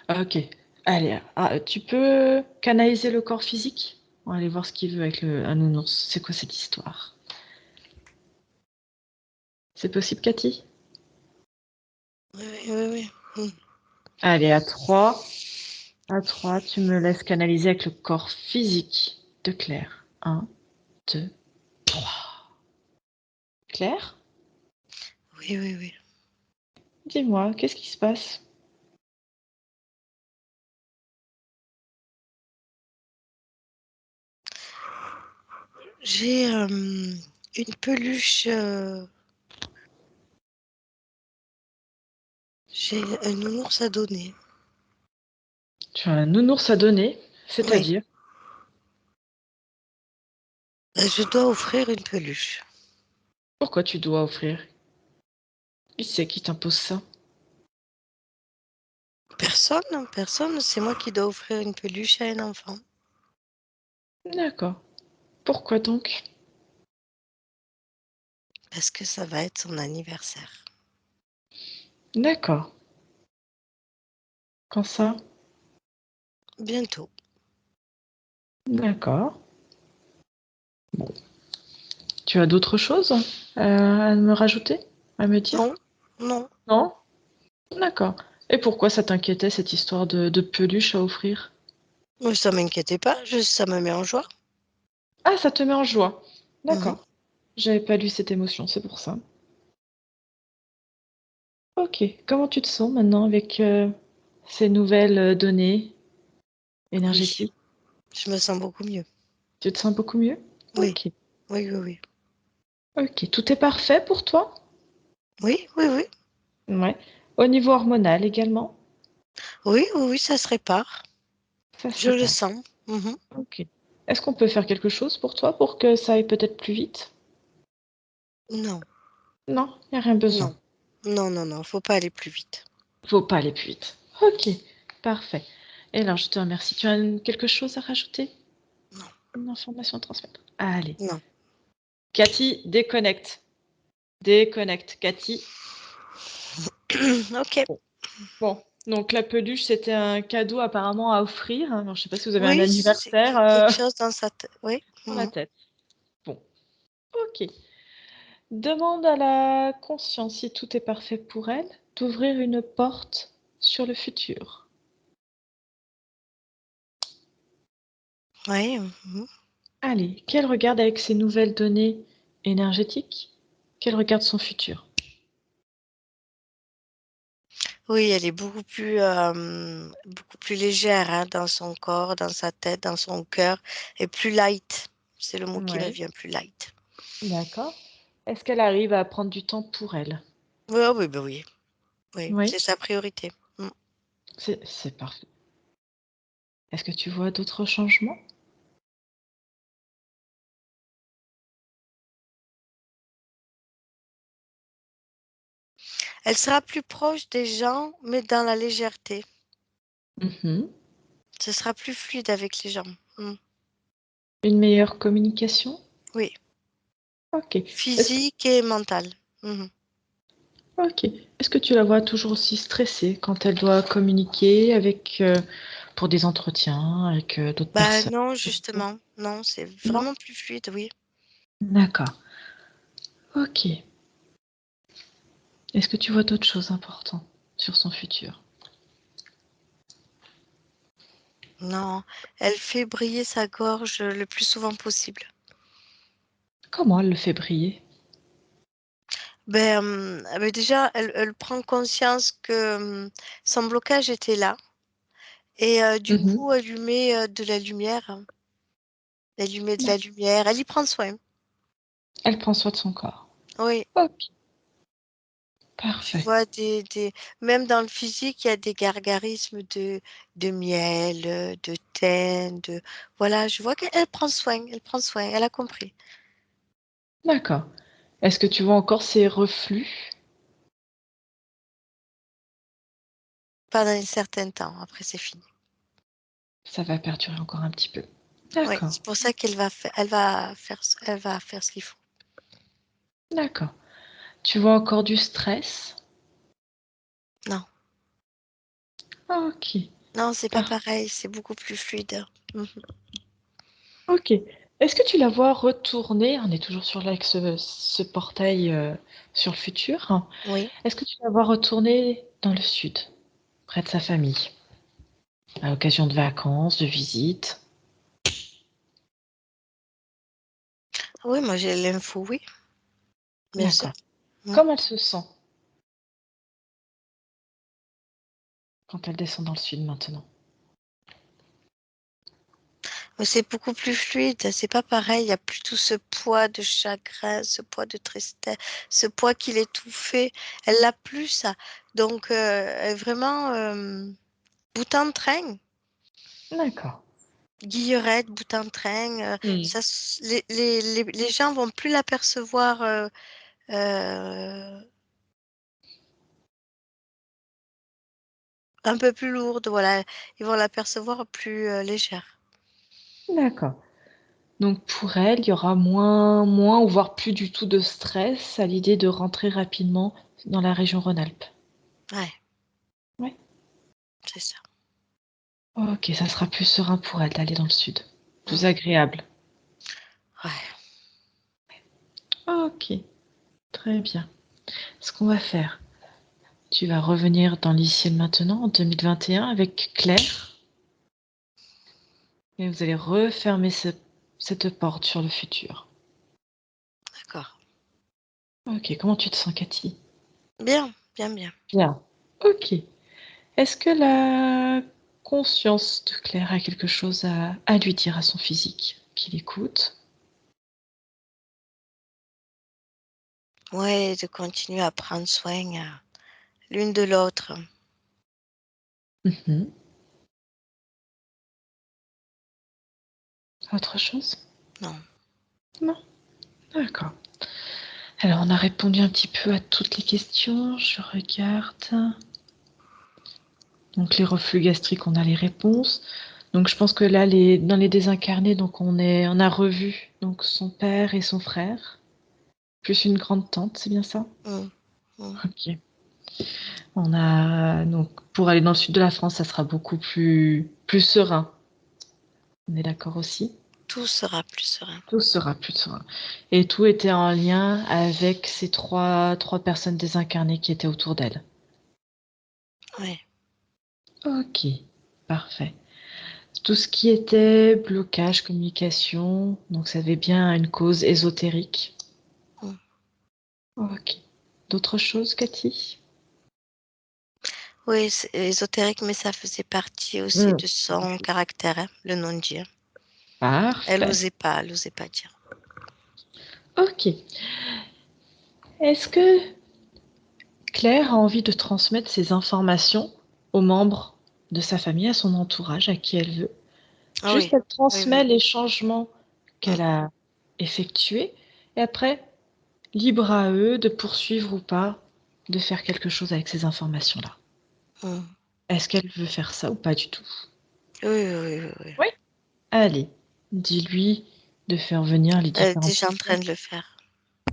Speaker 1: Ah, ok. Allez, tu peux canaliser le corps physique? On va aller voir ce qu'il veut avec un nounours. C'est quoi cette histoire? C'est possible, Cathy?
Speaker 3: oui, oui, oui. Oui.
Speaker 1: Allez, à 3. À 3, tu me laisses canaliser avec le corps physique de Claire. Un, 2, 3. Claire,
Speaker 3: Oui, oui, oui.
Speaker 1: dis-moi, qu'est-ce qui se passe?
Speaker 3: J'ai une peluche. J'ai un nounours à donner.
Speaker 1: Tu as un nounours à donner,
Speaker 3: Oui,
Speaker 1: c'est-à-dire?
Speaker 3: je dois offrir une peluche.
Speaker 1: Pourquoi tu dois offrir? Qui c'est qui t'impose ça?
Speaker 3: Personne, personne, c'est moi qui dois offrir une peluche à un enfant.
Speaker 1: D'accord. Pourquoi donc?
Speaker 3: Parce que ça va être son anniversaire.
Speaker 1: D'accord. Quand ça?
Speaker 3: Bientôt.
Speaker 1: D'accord. Tu as d'autres choses à me rajouter? À me dire?
Speaker 3: Non, non.
Speaker 1: Non? D'accord. Et pourquoi ça t'inquiétait, cette histoire de peluche à offrir?
Speaker 3: Mais ça m'inquiétait pas, ça me met en joie.
Speaker 1: Ah, ça te met en joie.
Speaker 3: Mhm.
Speaker 1: D'accord. J'avais pas lu cette émotion, c'est pour ça. Ok. Comment tu te sens maintenant avec ces nouvelles données
Speaker 3: Oui,
Speaker 1: énergétiques?
Speaker 3: je me sens beaucoup mieux.
Speaker 1: Tu te sens beaucoup mieux?
Speaker 3: Oui,
Speaker 1: Ok.
Speaker 3: oui, oui, oui.
Speaker 1: Ok. Tout est parfait pour toi?
Speaker 3: Oui, oui, oui.
Speaker 1: Ouais. Au niveau hormonal également?
Speaker 3: Oui, oui, oui, ça se répare.
Speaker 1: Ça se
Speaker 3: Je le
Speaker 1: répare.
Speaker 3: sens. Mhm.
Speaker 1: Ok. Est-ce qu'on peut faire quelque chose pour toi pour que ça aille peut-être plus vite?
Speaker 3: Non,
Speaker 1: Non, il n'y a rien besoin.
Speaker 3: non, non, non, non, faut pas aller plus vite.
Speaker 1: Faut pas aller plus vite. Ok, parfait. Et alors, je te remercie. Tu as quelque chose à rajouter?
Speaker 3: Non,
Speaker 1: Une information à transmettre? Allez.
Speaker 3: non.
Speaker 1: Cathy, déconnecte. Déconnecte. Cathy.
Speaker 3: Ok.
Speaker 1: Bon, donc la peluche, c'était un cadeau apparemment à offrir. Alors, je sais pas si vous avez un
Speaker 3: Oui, c'est
Speaker 1: anniversaire
Speaker 3: quelque chose dans sa tête. Oui.
Speaker 1: dans la
Speaker 3: Mhm.
Speaker 1: tête. Bon, ok. Demande à la conscience, si tout est parfait pour elle, d'ouvrir une porte sur le futur.
Speaker 3: Oui. Mhm.
Speaker 1: Allez, qu'elle regarde avec ces nouvelles données énergétiques, qu'elle regarde son futur.
Speaker 3: Oui, elle est beaucoup plus légère hein, dans son corps, dans sa tête, dans son cœur, et plus light. C'est le mot qui me
Speaker 1: Ouais,
Speaker 3: vient, plus light.
Speaker 1: d'accord. Est-ce qu'elle arrive à prendre du temps pour elle?
Speaker 3: Oui, oui, bah oui, oui,
Speaker 1: Oui,
Speaker 3: c'est sa priorité. Mm.
Speaker 1: c'est parfait. Est-ce que tu vois d'autres changements?
Speaker 3: Elle sera plus proche des gens, mais dans la légèreté.
Speaker 1: Mhm.
Speaker 3: Ce sera plus fluide avec les gens. Mm.
Speaker 1: Une meilleure communication?
Speaker 3: Oui,
Speaker 1: Ok. Est-ce que,
Speaker 3: physique et mentale. Mhm.
Speaker 1: ok. Est-ce que tu la vois toujours aussi stressée quand elle doit communiquer avec, pour des entretiens avec d'autres
Speaker 3: Bah
Speaker 1: personnes?
Speaker 3: non, justement, non, c'est
Speaker 1: Non?
Speaker 3: vraiment plus fluide, oui.
Speaker 1: D'accord. Ok. Est-ce que tu vois d'autres choses importantes sur son futur?
Speaker 3: Non, elle fait briller sa gorge le plus souvent possible.
Speaker 1: Comment elle le fait briller?
Speaker 3: Déjà, elle prend conscience que son blocage était là et du
Speaker 1: Mhm.
Speaker 3: coup, elle lui met de la lumière. Elle lui met de la lumière, elle y prend soin.
Speaker 1: Elle prend soin de son corps.
Speaker 3: Oui,
Speaker 1: Ok,
Speaker 3: tu
Speaker 1: parfait.
Speaker 3: vois, même dans le physique, il y a des gargarismes de miel, de thym, Voilà, je vois qu'elle elle prend soin, elle a compris.
Speaker 1: D'accord. Est-ce que tu vois encore ces reflux?
Speaker 3: Pendant un certain temps, après c'est fini.
Speaker 1: Ça va perdurer encore un petit peu.
Speaker 3: Oui,
Speaker 1: D'accord,
Speaker 3: c'est pour ça elle va faire ce qu'il faut.
Speaker 1: d'accord. Tu vois encore du stress?
Speaker 3: Non,
Speaker 1: Ok,
Speaker 3: non, c'est pas
Speaker 1: par-
Speaker 3: pareil, c'est beaucoup plus fluide. Mhm.
Speaker 1: ok. Est-ce que tu la vois retourner? On est toujours sur ce portail sur le futur, hein.
Speaker 3: Oui.
Speaker 1: Est-ce que tu la vois retourner dans le sud, près de sa famille, à l'occasion de vacances, de visites?
Speaker 3: Oui, moi j'ai l'info, oui, bien sûr.
Speaker 1: D'accord.
Speaker 3: Mm.
Speaker 1: Comment elle se sent quand elle descend dans le sud maintenant?
Speaker 3: Mais c'est beaucoup plus fluide, c'est pas pareil, il y a plus tout ce poids de chagrin, ce poids de tristesse, ce poids qui l'étouffait. Elle l'a plus ça. Donc elle est vraiment bout en train,
Speaker 1: D'accord.
Speaker 3: guillerette, bout en train.
Speaker 1: Hmm.
Speaker 3: Les gens vont plus l'apercevoir euh, un peu plus lourde, voilà. Ils vont l'apercevoir plus légère.
Speaker 1: D'accord. Donc pour elle, il y aura moins ou voire plus du tout de stress à l'idée de rentrer rapidement dans la région Rhône-Alpes.
Speaker 3: Ouais,
Speaker 1: Ouais.
Speaker 3: c'est ça.
Speaker 1: Ok, ça sera plus serein pour elle d'aller dans le sud. Plus
Speaker 3: Mm.
Speaker 1: agréable.
Speaker 3: Ouais.
Speaker 1: Ok, très bien. Ce qu'on va faire, tu vas revenir dans l'ici et le maintenant en 2021 avec Claire et vous allez refermer cette porte sur le futur.
Speaker 3: D'accord.
Speaker 1: Ok, comment tu te sens, Cathy?
Speaker 3: Bien, bien, bien.
Speaker 1: Bien. Ok. Est-ce que la conscience de Claire a quelque chose à lui dire à son physique? Qu'il écoute?
Speaker 3: Ouais, de continuer à prendre soin l'une de l'autre.
Speaker 1: Mhm. Autre chose?
Speaker 3: Non.
Speaker 1: Non? D'accord. Alors, on a répondu un petit peu à toutes les questions. Je regarde. Donc, les reflux gastriques, on a les réponses. Donc, je pense que là, dans les désincarnés, donc on a revu donc son père et son frère, plus une grande tante, c'est bien ça?
Speaker 3: Mm, mm.
Speaker 1: Ok. On a donc pour aller dans le sud de la France, ça sera beaucoup plus serein. On est d'accord aussi?
Speaker 3: Tout sera plus serein.
Speaker 1: Tout sera plus serein. Et tout était en lien avec ces trois personnes désincarnées qui étaient autour d'elle.
Speaker 3: Ouais.
Speaker 1: Ok, parfait. tout ce qui était blocage, communication, donc ça avait bien une cause ésotérique.
Speaker 3: Mm.
Speaker 1: Ok. D'autres choses, Cathy?
Speaker 3: Oui, c'est ésotérique, mais ça faisait partie aussi de son caractère, hein, le non-dire. Elle
Speaker 1: Parfait.
Speaker 3: n'osait pas dire.
Speaker 1: Ok. Est-ce que Claire a envie de transmettre ces informations aux membres de sa famille, à son entourage, à qui elle veut?
Speaker 3: Ah
Speaker 1: Juste,
Speaker 3: oui,
Speaker 1: elle
Speaker 3: oui,
Speaker 1: transmet
Speaker 3: oui.
Speaker 1: les changements qu'elle a effectués et après, libre à eux de poursuivre ou pas, de faire quelque chose avec ces informations-là.
Speaker 3: Mm.
Speaker 1: Est-ce qu'elle veut faire ça ou pas du tout?
Speaker 3: Oui.
Speaker 1: Oui. Allez, dis-lui de faire venir les
Speaker 3: Elle est
Speaker 1: différentes
Speaker 3: déjà en train
Speaker 1: personnes.
Speaker 3: de le faire.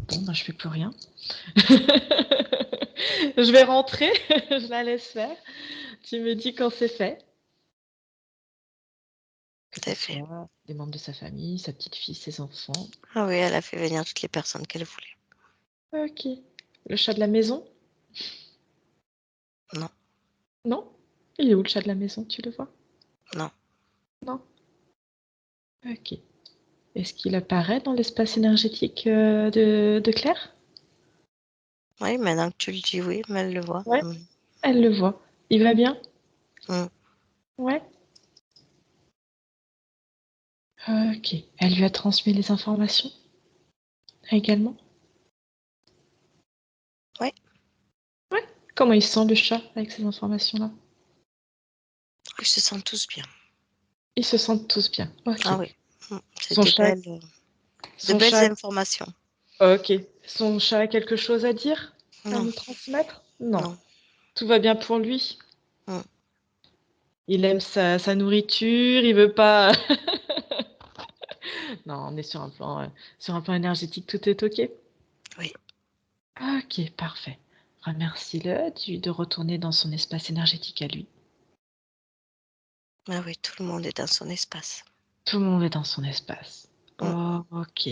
Speaker 1: Bon, ben, je fais plus rien. Je vais rentrer, je la laisse faire. Tu me dis quand c'est fait. Que
Speaker 3: Tout
Speaker 1: ce
Speaker 3: à fait.
Speaker 1: soit des membres de sa famille, sa petite fille, ses enfants.
Speaker 3: Ah oui, elle a fait venir toutes les personnes qu'elle voulait.
Speaker 1: Ok. Le chat de la maison?
Speaker 3: Non,
Speaker 1: Non? Il est où le chat de la maison? Tu le vois?
Speaker 3: non.
Speaker 1: Non? Ok. Est-ce qu'il apparaît dans l'espace énergétique de Claire?
Speaker 3: Oui, maintenant que tu le dis, oui, mais elle le voit.
Speaker 1: Ouais, elle le voit. Il va bien?
Speaker 3: Mm.
Speaker 1: Ouais. Ok. Elle lui a transmis les informations également?
Speaker 3: Ouais.
Speaker 1: Ouais. Comment il se sent le chat avec ces informations-là?
Speaker 3: Ils se sentent tous bien.
Speaker 1: Ils se sentent tous bien. Ok.
Speaker 3: Ah oui, c'est
Speaker 1: Son chat,
Speaker 3: de
Speaker 1: son
Speaker 3: belles
Speaker 1: chat.
Speaker 3: informations.
Speaker 1: Ok. Son chat a quelque chose à dire? À
Speaker 3: Non,
Speaker 1: nous transmettre? Non.
Speaker 3: non.
Speaker 1: Tout va bien pour lui.
Speaker 3: Mm.
Speaker 1: Il aime sa nourriture, il veut pas. Non, on est sur un plan énergétique, tout est ok.
Speaker 3: Oui,
Speaker 1: Ok, parfait. Remercie-le de retourner dans son espace énergétique à lui.
Speaker 3: ah oui, tout le monde est dans son espace.
Speaker 1: Tout le monde est dans son espace.
Speaker 3: Mm.
Speaker 1: Oh, ok.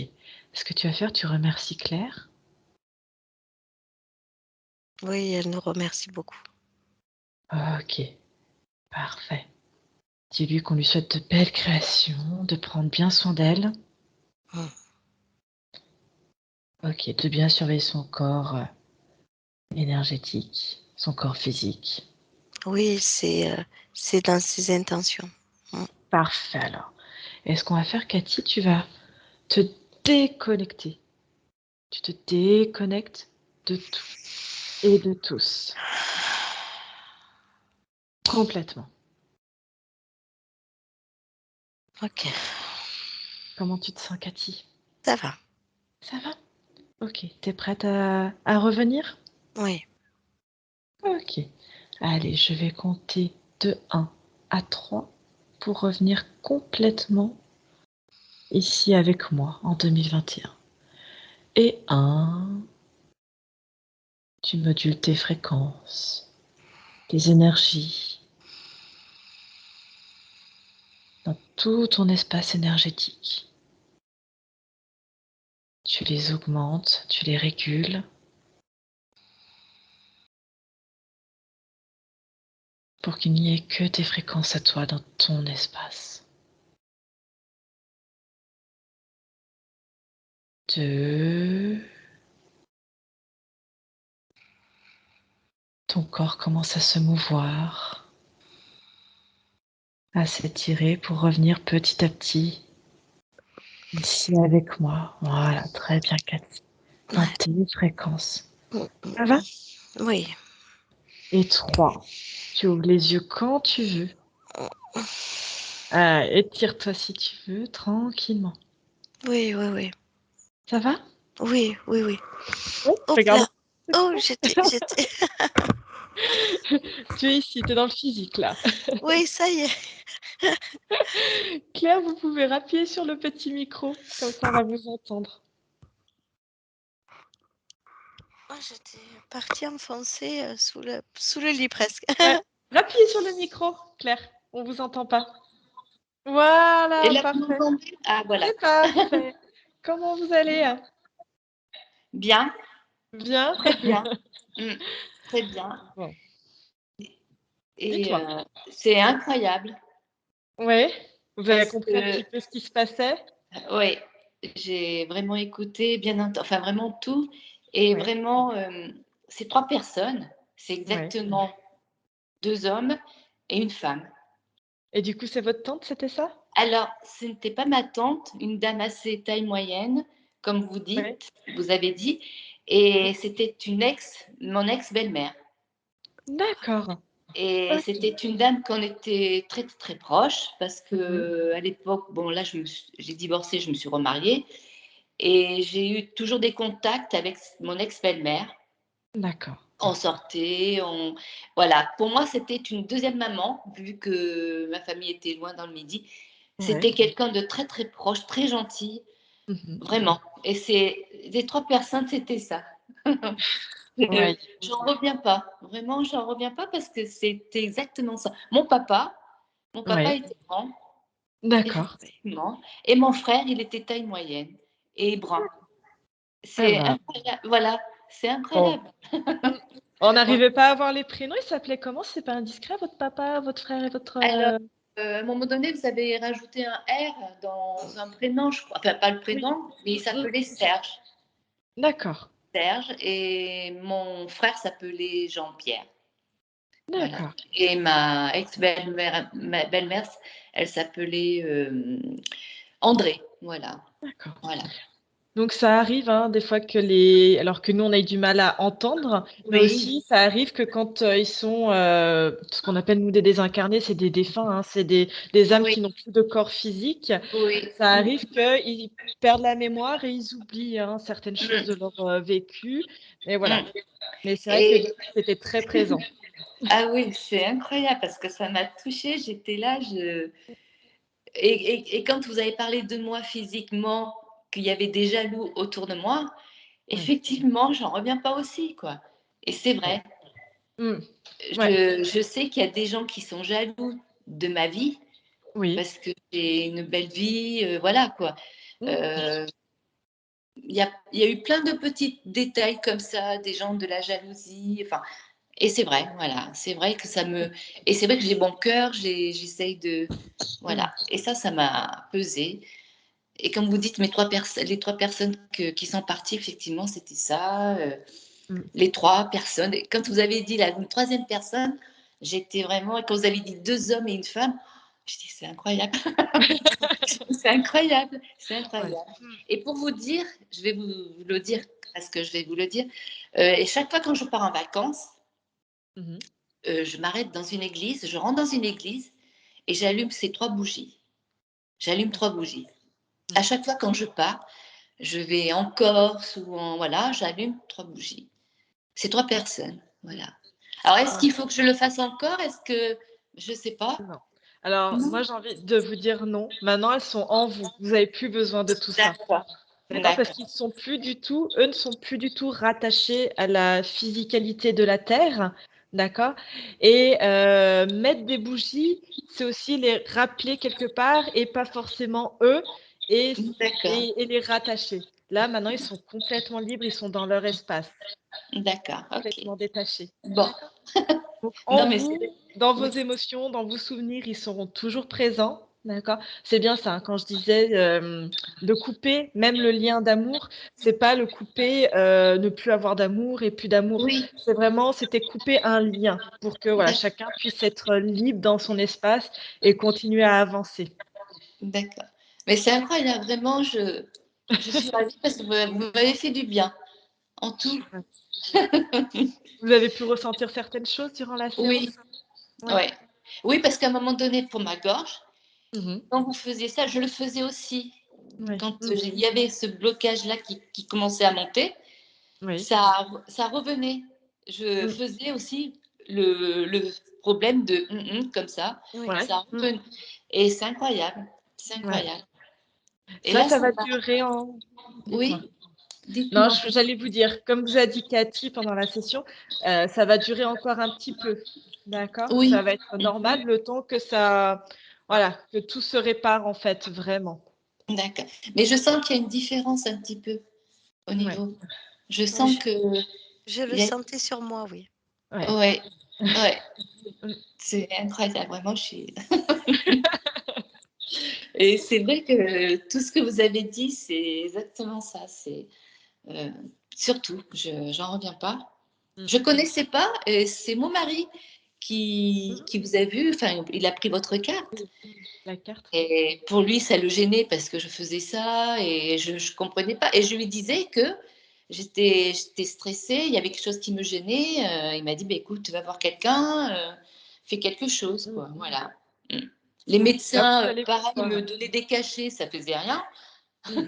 Speaker 1: Ce que tu vas faire, tu remercies Claire.
Speaker 3: Oui, elle nous remercie beaucoup.
Speaker 1: Ok, parfait. Dis-lui qu'on lui souhaite de belles créations, de prendre bien soin d'elle.
Speaker 3: Mm.
Speaker 1: Ok, de bien surveiller son corps énergétique, son corps physique.
Speaker 3: Oui, c'est dans ses intentions. Mm.
Speaker 1: Parfait alors. Et ce qu'on va faire, Cathy, tu vas te déconnecter. Tu te déconnectes de tout et de tous. Complètement.
Speaker 3: Ok,
Speaker 1: Comment tu te sens, Cathy?
Speaker 3: ça va.
Speaker 1: Ça va? Ok. T'es prête à revenir?
Speaker 3: Oui,
Speaker 1: Ok. Allez, je vais compter de 1 à 3 pour revenir complètement ici avec moi en 2021. Et 1, tu modules tes fréquences, tes énergies dans tout ton espace énergétique. Tu les augmentes, tu les régules pour qu'il n'y ait que tes fréquences à toi dans ton espace. 2, ton corps commence à se mouvoir, à s'étirer pour revenir petit à petit ici avec moi. Voilà, très bien, Cathy. Dans
Speaker 3: ouais.
Speaker 1: tes fréquences.
Speaker 3: Mm,
Speaker 1: Ça va?
Speaker 3: oui.
Speaker 1: Et 3, tu ouvres les yeux quand tu veux. Ah, étire-toi si tu veux, tranquillement.
Speaker 3: Oui.
Speaker 1: Ça va?
Speaker 3: Oui.
Speaker 1: Oui.
Speaker 3: Hop
Speaker 1: Regarde.
Speaker 3: là. Oh, j'étais.
Speaker 1: Tu es ici, tu es dans le physique là.
Speaker 3: Oui, ça y est.
Speaker 1: Claire, vous pouvez appuyer sur le petit micro, comme ça on va vous entendre.
Speaker 3: Oh, j'étais partie enfoncée sous le lit presque.
Speaker 1: Ouais. Appuyez sur le micro, Claire, on vous entend pas.
Speaker 2: Et
Speaker 1: Voilà,
Speaker 2: là, vous
Speaker 1: parfait.
Speaker 2: m'entendez? Ah, voilà.
Speaker 1: C'est parfait. Comment vous allez?
Speaker 2: Bien,
Speaker 1: Bien?
Speaker 2: très bien. Mm, très bien.
Speaker 1: Bon,
Speaker 2: Et
Speaker 1: dis-toi.
Speaker 2: c'est incroyable.
Speaker 1: Ouais, Vous avez
Speaker 2: parce
Speaker 1: compris un
Speaker 2: que
Speaker 1: petit peu ce qui se passait?
Speaker 2: oui, j'ai vraiment écouté, enfin vraiment tout. Et
Speaker 1: Ouais,
Speaker 2: vraiment, ces 3 personnes, c'est
Speaker 1: ouais.
Speaker 2: exactement 2 hommes et une femme.
Speaker 1: Et du coup, c'est votre tante, c'était ça?
Speaker 2: Alors, ce n'était pas ma tante, une dame assez taille moyenne, comme
Speaker 1: Ouais.
Speaker 2: vous avez dit, et c'était mon ex-belle-mère.
Speaker 1: D'accord.
Speaker 2: Et
Speaker 1: OK.
Speaker 2: c'était une dame qu'on était très, très proches parce
Speaker 1: Mmh.
Speaker 2: qu'à l'époque, bon là, j'ai divorcé, je me suis remariée et j'ai eu toujours des contacts avec mon ex-belle-mère.
Speaker 1: D'accord.
Speaker 2: On sortait, voilà. Pour moi, c'était une deuxième maman, vu que ma famille était loin dans le Midi.
Speaker 1: Ouais.
Speaker 2: C'était quelqu'un de très, très proche, très gentil,
Speaker 1: Mmh.
Speaker 2: vraiment. Et c'est les 3 personnes, c'était ça.
Speaker 1: Ouais.
Speaker 2: J'en reviens pas. Vraiment, j'en reviens pas parce que c'était exactement ça. Mon papa
Speaker 1: Ouais.
Speaker 2: était grand,
Speaker 1: D'accord.
Speaker 2: effectivement, et mon frère, il était taille moyenne et brun.
Speaker 1: Ah
Speaker 2: C'est
Speaker 1: bah,
Speaker 2: incroyable, voilà, c'est
Speaker 1: bon.
Speaker 2: incroyable.
Speaker 1: Mmh. On
Speaker 2: Ouais.
Speaker 1: n'arrivait pas à avoir les prénoms, ils s'appelaient comment? Si c'est pas indiscret, votre papa, votre frère et votre,
Speaker 2: Alors, à un moment donné, vous avez rajouté un R dans un prénom, je crois. Enfin, pas le
Speaker 1: Oui.
Speaker 2: prénom, mais il
Speaker 1: Mmh.
Speaker 2: s'appelait Serge.
Speaker 1: D'accord.
Speaker 2: Serge et mon frère s'appelait Jean-Pierre. Voilà.
Speaker 1: D'accord.
Speaker 2: Et ma ex-belle-mère, elle s'appelait André. Voilà.
Speaker 1: D'accord.
Speaker 2: Voilà.
Speaker 1: Donc ça arrive, hein, des fois alors que nous, on a eu du mal à entendre, mais
Speaker 2: Oui,
Speaker 1: aussi ça arrive que quand, ils sont, ce qu'on appelle nous des désincarnés, c'est des défunts, hein, c'est des âmes
Speaker 2: oui,
Speaker 1: qui n'ont plus de corps physique.
Speaker 2: oui.
Speaker 1: Ça arrive qu'ils perdent la mémoire et ils oublient, hein, certaines choses de
Speaker 2: Mm,
Speaker 1: leur, vécu, mais voilà.
Speaker 2: mm.
Speaker 1: Mais c'est vrai que
Speaker 2: Et
Speaker 1: c'était très présent.
Speaker 2: ah oui, c'est incroyable parce que ça m'a touchée. J'étais là, et quand vous avez parlé de moi physiquement, qu'il y avait des jaloux autour de moi,
Speaker 1: Ouais,
Speaker 2: effectivement, j'en reviens pas aussi, quoi. Et c'est
Speaker 1: ouais.
Speaker 2: vrai.
Speaker 1: Mmh. Ouais,
Speaker 2: Je sais qu'il y a des gens qui sont jaloux de ma vie
Speaker 1: oui.
Speaker 2: parce que j'ai une belle vie, voilà, quoi.
Speaker 1: Mmh.
Speaker 2: Euh, il y a eu plein de petits détails comme ça, des gens de la jalousie, enfin, et c'est vrai, voilà, c'est vrai que et c'est vrai que j'ai bon cœur, j'essaye de,
Speaker 1: Mmh.
Speaker 2: voilà, et ça m'a pesé. Et comme vous dites, les 3 personnes qui sont parties, effectivement, c'était ça,
Speaker 1: Mmh.
Speaker 2: les 3 personnes. Et quand vous avez dit une troisième personne, j'étais vraiment, et quand vous avez dit 2 hommes et une femme, je dis c'est incroyable. C'est incroyable, c'est
Speaker 1: Ouais.
Speaker 2: incroyable. Et pour vous dire, je vais vous le dire, parce que je vais vous le dire, et chaque fois quand je pars en vacances,
Speaker 1: Mmh mh.
Speaker 2: je m'arrête dans une église, je rentre dans une église et j'allume ces 3 bougies. J'allume 3 bougies. À
Speaker 1: Mmh.
Speaker 2: chaque fois quand je pars, je vais en Corse ou voilà, j'allume 3 bougies. C'est 3 personnes, voilà. Alors est-ce
Speaker 1: Ouais.
Speaker 2: qu'il faut que je le fasse encore? Est-ce que je sais pas?
Speaker 1: Non. Alors
Speaker 2: Non?
Speaker 1: moi, j'ai envie de vous dire non. Maintenant, elles sont en vous. Vous avez plus besoin de tout ça.
Speaker 2: D'accord,
Speaker 1: D'accord? Parce
Speaker 2: d'accord.
Speaker 1: qu'ils sont plus du tout eux ne sont plus du tout rattachés à la physicalité de la terre, d'accord? Et mettre des bougies, c'est aussi les rappeler quelque part et pas forcément eux et s
Speaker 2: D'accord,
Speaker 1: et les rattacher. Là, maintenant, ils sont complètement libres, ils sont dans leur espace,
Speaker 2: d'accord, ok.
Speaker 1: complètement détachés.
Speaker 2: Bon,
Speaker 1: D'accord? Donc en
Speaker 2: non mais c'est
Speaker 1: vous, dans vos
Speaker 2: oui,
Speaker 1: émotions, dans vos souvenirs, ils seront toujours présents, d'accord? C'est bien ça, hein, quand je disais, de couper même le lien d'amour, c'est pas le couper, ne plus avoir d'amour et plus d'amour.
Speaker 2: oui,
Speaker 1: C'était couper un lien pour que, voilà,
Speaker 2: d'ac
Speaker 1: chacun puisse être libre dans son espace et continuer à avancer.
Speaker 2: d'accord. Mais c'est incroyable, vraiment, je suis ravie parce que vous m'avez fait du bien, en tout.
Speaker 1: Ouais. Vous avez pu ressentir certaines choses durant la séance?
Speaker 2: Oui,
Speaker 1: Ouais.
Speaker 2: ouais. Oui, parce qu'à un moment donné, pour ma gorge,
Speaker 1: Mmh mh.
Speaker 2: quand vous faisiez ça, je le faisais aussi.
Speaker 1: Ouais.
Speaker 2: Quand,
Speaker 1: Mmh.
Speaker 2: il y avait ce blocage-là qui commençait à monter,
Speaker 1: Oui.
Speaker 2: ça revenait. Je
Speaker 1: Mmh.
Speaker 2: faisais aussi le problème de comme
Speaker 3: Oui.
Speaker 1: Ouais.
Speaker 2: ça
Speaker 1: Mmh.
Speaker 2: revenait et c'est incroyable, c'est
Speaker 1: Ouais.
Speaker 2: incroyable et
Speaker 1: Ça,
Speaker 2: là,
Speaker 1: ça
Speaker 2: ça
Speaker 1: va
Speaker 2: va.
Speaker 1: durer en dites-moi.
Speaker 2: Oui,
Speaker 1: Non,
Speaker 2: dites-moi.
Speaker 1: j'allais vous dire, comme vous a dit Cathy pendant la session, ça va durer encore un petit peu, d'accord? Ça
Speaker 2: Oui,
Speaker 1: va être normal le temps que ça voilà, que tout se répare en fait, vraiment.
Speaker 2: d'accord. Mais je sens qu'il y a une différence un petit peu au
Speaker 1: Ouais,
Speaker 2: niveau. Je
Speaker 3: Oui,
Speaker 2: sens que
Speaker 3: je le
Speaker 2: il y a
Speaker 3: sentais sur moi, oui.
Speaker 1: ouais.
Speaker 2: ouais, ouais,
Speaker 1: Mmh.
Speaker 2: c'est incroyable, vraiment, je suis Et c'est vrai que tout ce que vous avez dit, c'est exactement ça. C'est surtout, j'en reviens pas. Je ne connaissais pas, et c'est mon mari qui vous a vu, enfin, il a pris votre carte.
Speaker 1: La carte.
Speaker 2: Et pour lui, ça le gênait parce que je faisais ça et je ne comprenais pas. Et je lui disais que j'étais stressée, il y avait quelque chose qui me gênait. Il m'a dit, bah, écoute, tu vas voir quelqu'un, fais quelque chose, quoi. Voilà. Mm. Les
Speaker 1: Là, vous
Speaker 2: médecins,
Speaker 1: allez
Speaker 2: pareil,
Speaker 1: pouvoir.
Speaker 2: me donnaient des cachets, ça faisait rien.
Speaker 1: Mm.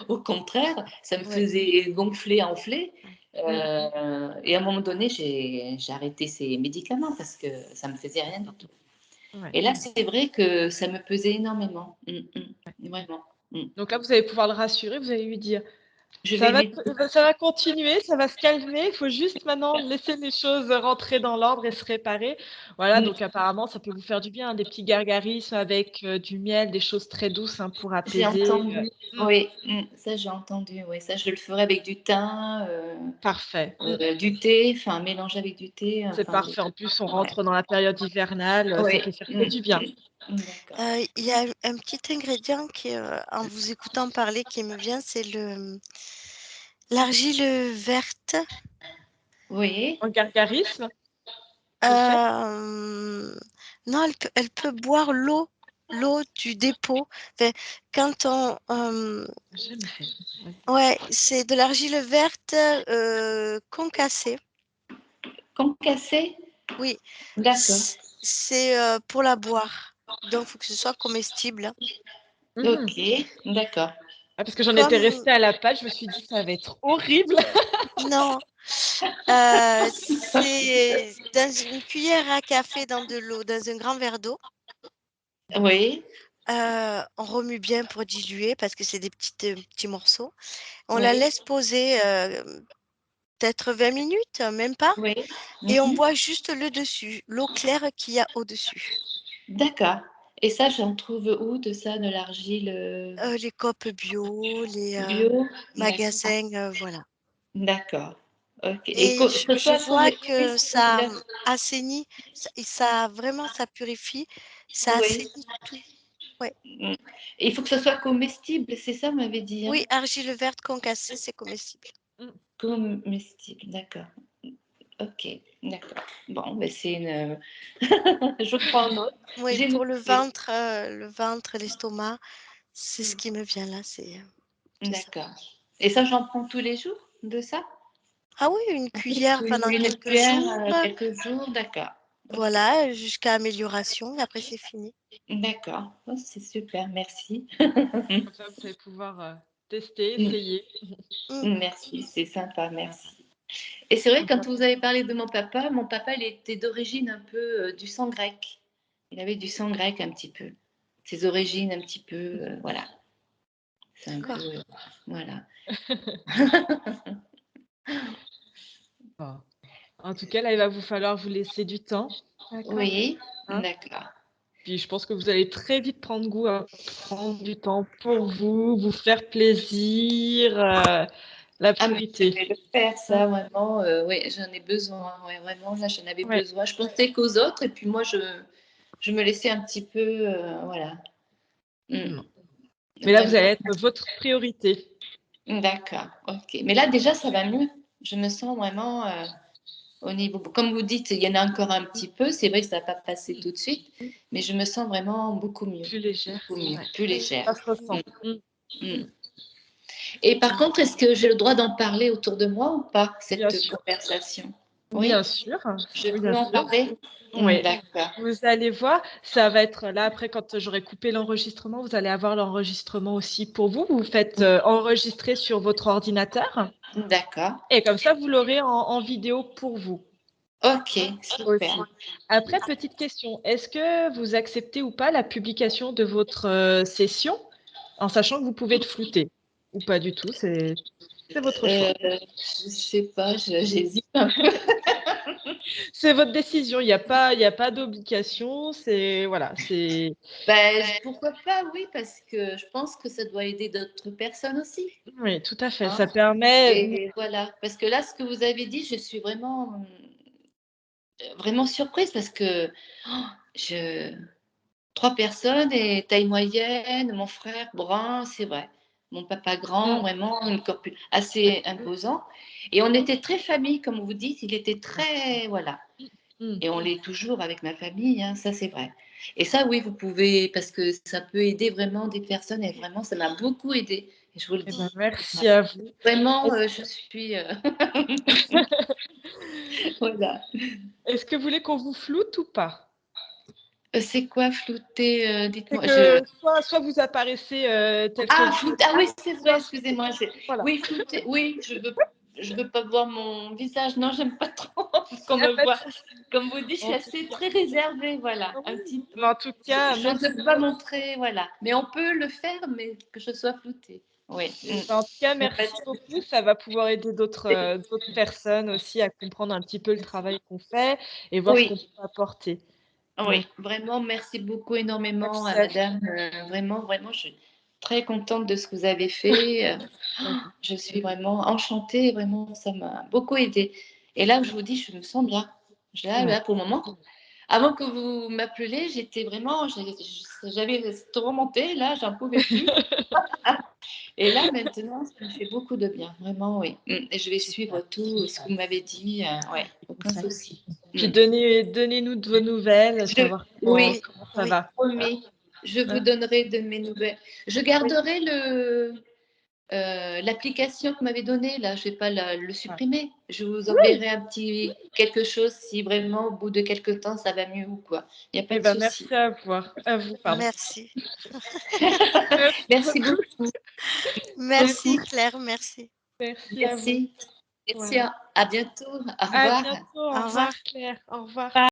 Speaker 2: Au contraire, ça me
Speaker 1: Ouais.
Speaker 2: faisait gonfler, enfler.
Speaker 1: Mm.
Speaker 2: Et à un moment donné, j'ai arrêté ces médicaments parce que ça me faisait rien du tout.
Speaker 1: Ouais.
Speaker 2: Et là, c'est vrai que ça me pesait énormément. Vraiment.
Speaker 1: Donc là, vous allez pouvoir le rassurer, vous allez lui dire,
Speaker 2: Je
Speaker 1: ça
Speaker 2: vais
Speaker 1: va,
Speaker 2: lui dire.
Speaker 1: ça va continuer, ça va se calmer. Il faut juste maintenant laisser les choses rentrer dans l'ordre et se réparer. Voilà,
Speaker 2: Mm.
Speaker 1: donc apparemment, ça peut vous faire du bien, hein, des petits gargarismes avec du miel, des choses très douces hein, pour
Speaker 2: J'ai
Speaker 1: apaiser.
Speaker 2: entendu. Oui, ça j'ai entendu. Oui, ça je le ferai avec du thym,
Speaker 1: Parfait.
Speaker 2: du thé, enfin mélanger avec du thé.
Speaker 1: C'est
Speaker 2: Enfin,
Speaker 1: parfait. En plus, on
Speaker 2: ouais.
Speaker 1: rentre dans la période hivernale, ça
Speaker 2: Oui.
Speaker 1: peut faire que du bien.
Speaker 2: D'accord.
Speaker 3: Il y a un petit ingrédient qui, en vous écoutant parler, qui me vient, c'est l'argile verte.
Speaker 2: Oui.
Speaker 1: En gargarisme, vous le faites?
Speaker 3: Non, elle peut boire l'eau du dépôt. Enfin, quand
Speaker 1: Jamais fait. Ouais.
Speaker 3: ouais, c'est de l'argile verte concassée.
Speaker 2: Concassé.
Speaker 3: Oui,
Speaker 2: D'accord.
Speaker 3: c'est pour la boire. Donc, il faut que ce soit comestible.
Speaker 1: Mhm.
Speaker 2: Ok. D'accord.
Speaker 1: Ah, parce que j'en étais
Speaker 3: Comme
Speaker 1: restée à la page, je me suis dit, ça va être horrible.
Speaker 3: non, c'est dans une cuillère à café dans de l'eau, dans un grand verre d'eau.
Speaker 2: Oui.
Speaker 3: On remue bien pour diluer parce que c'est des petits morceaux. On la
Speaker 2: Oui.
Speaker 3: laisse poser peut-être 20 minutes, même pas.
Speaker 2: Oui.
Speaker 3: Et on
Speaker 2: Mhm.
Speaker 3: boit juste le dessus, l'eau claire qu'il y a au-dessus.
Speaker 2: D'accord. Et ça, j'en trouve où de ça, de l'argile
Speaker 3: Les copes bio, les
Speaker 2: bio? D'accord.
Speaker 3: magasins, voilà.
Speaker 2: D'accord. Ok. Et
Speaker 3: Et
Speaker 2: que ce
Speaker 3: je
Speaker 2: soit
Speaker 3: vois que ça
Speaker 2: comestible.
Speaker 3: assainit, et ça vraiment, ça purifie, ça
Speaker 2: Oui.
Speaker 3: assainit tout. Ouais.
Speaker 2: Mm. Et il faut que ce soit comestible, c'est ça, vous m'avez dit, hein?
Speaker 3: Oui, argile verte concassée, c'est comestible.
Speaker 2: Comestible, d'accord. Ok, d'accord. Bon, ben c'est une. Je prends note.
Speaker 3: Oui,
Speaker 2: J'ai
Speaker 3: pour
Speaker 2: noté.
Speaker 3: le ventre, l'estomac, c'est ce qui me vient là, c'est ça.
Speaker 2: D'accord. Et ça, j'en prends tous les jours de ça?
Speaker 3: Ah oui, une cuillère pendant
Speaker 2: Une
Speaker 3: quelques
Speaker 2: cuillère,
Speaker 3: jours,
Speaker 2: quelques jours, d'accord. Ok,
Speaker 3: voilà, jusqu'à amélioration, et après c'est fini.
Speaker 2: d'accord. Oh, c'est super, merci.
Speaker 1: Comme ça, vous allez pouvoir tester,
Speaker 2: Mm,
Speaker 1: essayer.
Speaker 3: Mm.
Speaker 2: Merci, c'est sympa, merci. Et c'est vrai, quand vous avez parlé de mon papa, il était d'origine un peu du sang grec. Il avait du sang grec un petit peu. Ses origines un petit peu, voilà. C'est un peu,
Speaker 3: D'accord.
Speaker 2: voilà.
Speaker 1: Bon. En tout cas, là, il va vous falloir vous laisser du temps. D'accord?
Speaker 2: Oui,
Speaker 1: Hein?
Speaker 2: d'accord.
Speaker 1: Puis je pense que vous allez très vite prendre goût à prendre du temps pour vous, vous faire plaisir, la
Speaker 2: Ah, mais je vais
Speaker 1: priorité.
Speaker 2: le faire,
Speaker 1: Hein?
Speaker 2: ça, vraiment. Oui, j'en ai besoin. Ouais, vraiment, là, j'en avais
Speaker 1: Ouais.
Speaker 2: besoin. Je pensais qu'aux autres, et puis moi, je me laissais un petit peu, voilà.
Speaker 1: Non.
Speaker 2: Mm,
Speaker 1: Mais là, vous allez
Speaker 2: vraiment.
Speaker 1: être votre priorité.
Speaker 2: D'accord, ok. Mais là, déjà, ça va mieux. Je me sens vraiment au niveau. Comme vous dites, il y en a encore un petit peu. C'est vrai que ça ne va pas passer tout de suite, mais je me sens vraiment beaucoup mieux.
Speaker 1: Plus légère.
Speaker 2: Beaucoup mieux,
Speaker 1: Ouais.
Speaker 2: plus légère.
Speaker 1: Ça se ressent.
Speaker 2: Mm. Et par contre, est-ce que j'ai le droit d'en parler autour de moi ou pas,
Speaker 1: Bien
Speaker 2: cette
Speaker 1: sûr.
Speaker 2: conversation? Oui,
Speaker 1: Bien sûr.
Speaker 2: je
Speaker 1: Oui,
Speaker 2: peux
Speaker 1: bien
Speaker 2: en
Speaker 1: sûr.
Speaker 2: parler?
Speaker 1: Oui.
Speaker 2: D'accord.
Speaker 1: Vous allez voir, ça va être là après quand j'aurai coupé l'enregistrement, vous allez avoir l'enregistrement aussi pour vous. Vous faites enregistrer sur votre ordinateur
Speaker 2: D'accord.
Speaker 1: et comme ça, vous l'aurez en vidéo pour vous
Speaker 2: Ok,
Speaker 1: aussi.
Speaker 2: super.
Speaker 1: Après, petite question, est-ce que vous acceptez ou pas la publication de votre session en sachant que vous pouvez être flouté ou pas du tout, c'est votre choix.
Speaker 2: Je sais pas, j'hésite un peu.
Speaker 1: C'est votre décision, il y a pas d'obligation, c'est voilà, c'est
Speaker 2: Ben, pourquoi pas, oui, parce que je pense que ça doit aider d'autres personnes aussi.
Speaker 1: oui, tout à fait.
Speaker 2: Hein.
Speaker 1: Ça permet
Speaker 2: Et voilà, parce que là, ce que vous avez dit, je suis vraiment, vraiment surprise parce que oh, je 3 personnes et taille moyenne, mon frère brun, c'est vrai. Mon papa grand,
Speaker 1: Mmh.
Speaker 2: vraiment un corps assez imposant. Et on était très famille, comme vous dites, il était très, voilà.
Speaker 1: Mmh.
Speaker 2: Et on l'est toujours avec ma famille, hein, ça c'est vrai. Et ça, oui, vous pouvez, parce que ça peut aider vraiment des personnes, et vraiment, ça m'a beaucoup aidé, et je vous le
Speaker 1: Eh ben,
Speaker 2: dis.
Speaker 1: merci à vous.
Speaker 2: Vraiment,
Speaker 1: Est-ce
Speaker 2: je suis. Voilà.
Speaker 1: est-ce que vous voulez qu'on vous floute ou pas?
Speaker 2: C'est quoi flouter?
Speaker 1: C'est
Speaker 2: Dites-moi.
Speaker 1: que soit vous apparaissez, tel que
Speaker 2: Ah,
Speaker 1: vous êtes
Speaker 2: flouter. Ah
Speaker 1: là,
Speaker 2: oui, c'est vrai,
Speaker 1: soit
Speaker 2: excusez-moi.
Speaker 1: voilà.
Speaker 2: Oui, flouter. Oui, je veux pas voir mon visage. Non, j'aime pas trop qu'on
Speaker 1: Il y a
Speaker 2: me
Speaker 1: pas de
Speaker 2: voit.
Speaker 1: souci.
Speaker 2: Comme vous dites, je suis
Speaker 1: En tout
Speaker 2: assez très réservée, voilà,
Speaker 1: cas
Speaker 2: un
Speaker 1: oui,
Speaker 2: petit
Speaker 1: mais
Speaker 2: peu.
Speaker 1: en tout cas,
Speaker 2: Je
Speaker 1: merci
Speaker 2: n'ose pas montrer, voilà. Mais on peut le faire, mais que je sois floutée. Oui.
Speaker 1: en tout cas,
Speaker 2: Il y a pas de
Speaker 1: merci beaucoup.
Speaker 2: souci.
Speaker 1: Ça va pouvoir aider d'autres personnes aussi à comprendre un petit peu le travail qu'on fait et voir ce
Speaker 2: Oui,
Speaker 1: qu'on peut apporter.
Speaker 2: oui,
Speaker 1: Donc
Speaker 2: vraiment, merci beaucoup énormément à
Speaker 1: merci à
Speaker 2: madame. Vraiment, vraiment, je suis très contente de ce que vous avez fait.
Speaker 1: vous.
Speaker 2: Je suis vraiment enchantée, vraiment, ça m'a beaucoup aidée. Et là, je vous dis, je me sens bien.
Speaker 1: Ouais.
Speaker 2: Là, pour le moment, avant que vous m'appeliez, j'étais vraiment, j'avais tout remonté, là, j'en pouvais plus. Et là, maintenant, ça me fait beaucoup de bien, vraiment, oui. Et je vais suivre tout ce que vous m'avez dit, ouais, aucun souci.
Speaker 1: Puis donnez-nous de vos nouvelles, savoir comment
Speaker 2: Oui,
Speaker 3: Oui,
Speaker 1: ça
Speaker 3: oui.
Speaker 1: va.
Speaker 2: promis, je vous
Speaker 1: Hein?
Speaker 2: donnerai de mes nouvelles. Je
Speaker 1: Oui.
Speaker 2: garderai l'application que vous m'avez donnée, là, je ne vais pas le
Speaker 1: Ouais.
Speaker 2: supprimer. Je vous
Speaker 1: Oui!
Speaker 2: enverrai un petit quelque chose si vraiment au bout de quelques temps ça va mieux ou quoi. Il n'y a pas
Speaker 1: Eh
Speaker 2: de
Speaker 1: ben,
Speaker 2: souci.
Speaker 1: merci à vous, pardon.
Speaker 3: Merci.
Speaker 1: Merci
Speaker 2: Merci
Speaker 1: beaucoup.
Speaker 2: beaucoup.
Speaker 3: Merci,
Speaker 2: Beaucoup.
Speaker 3: Claire, merci.
Speaker 1: Merci à vous.
Speaker 2: Merci. Merci.
Speaker 1: Voilà.
Speaker 2: À bientôt. Au
Speaker 1: À
Speaker 2: revoir.
Speaker 1: bientôt. Au
Speaker 3: Au
Speaker 1: revoir
Speaker 3: revoir.
Speaker 1: Claire. Au revoir.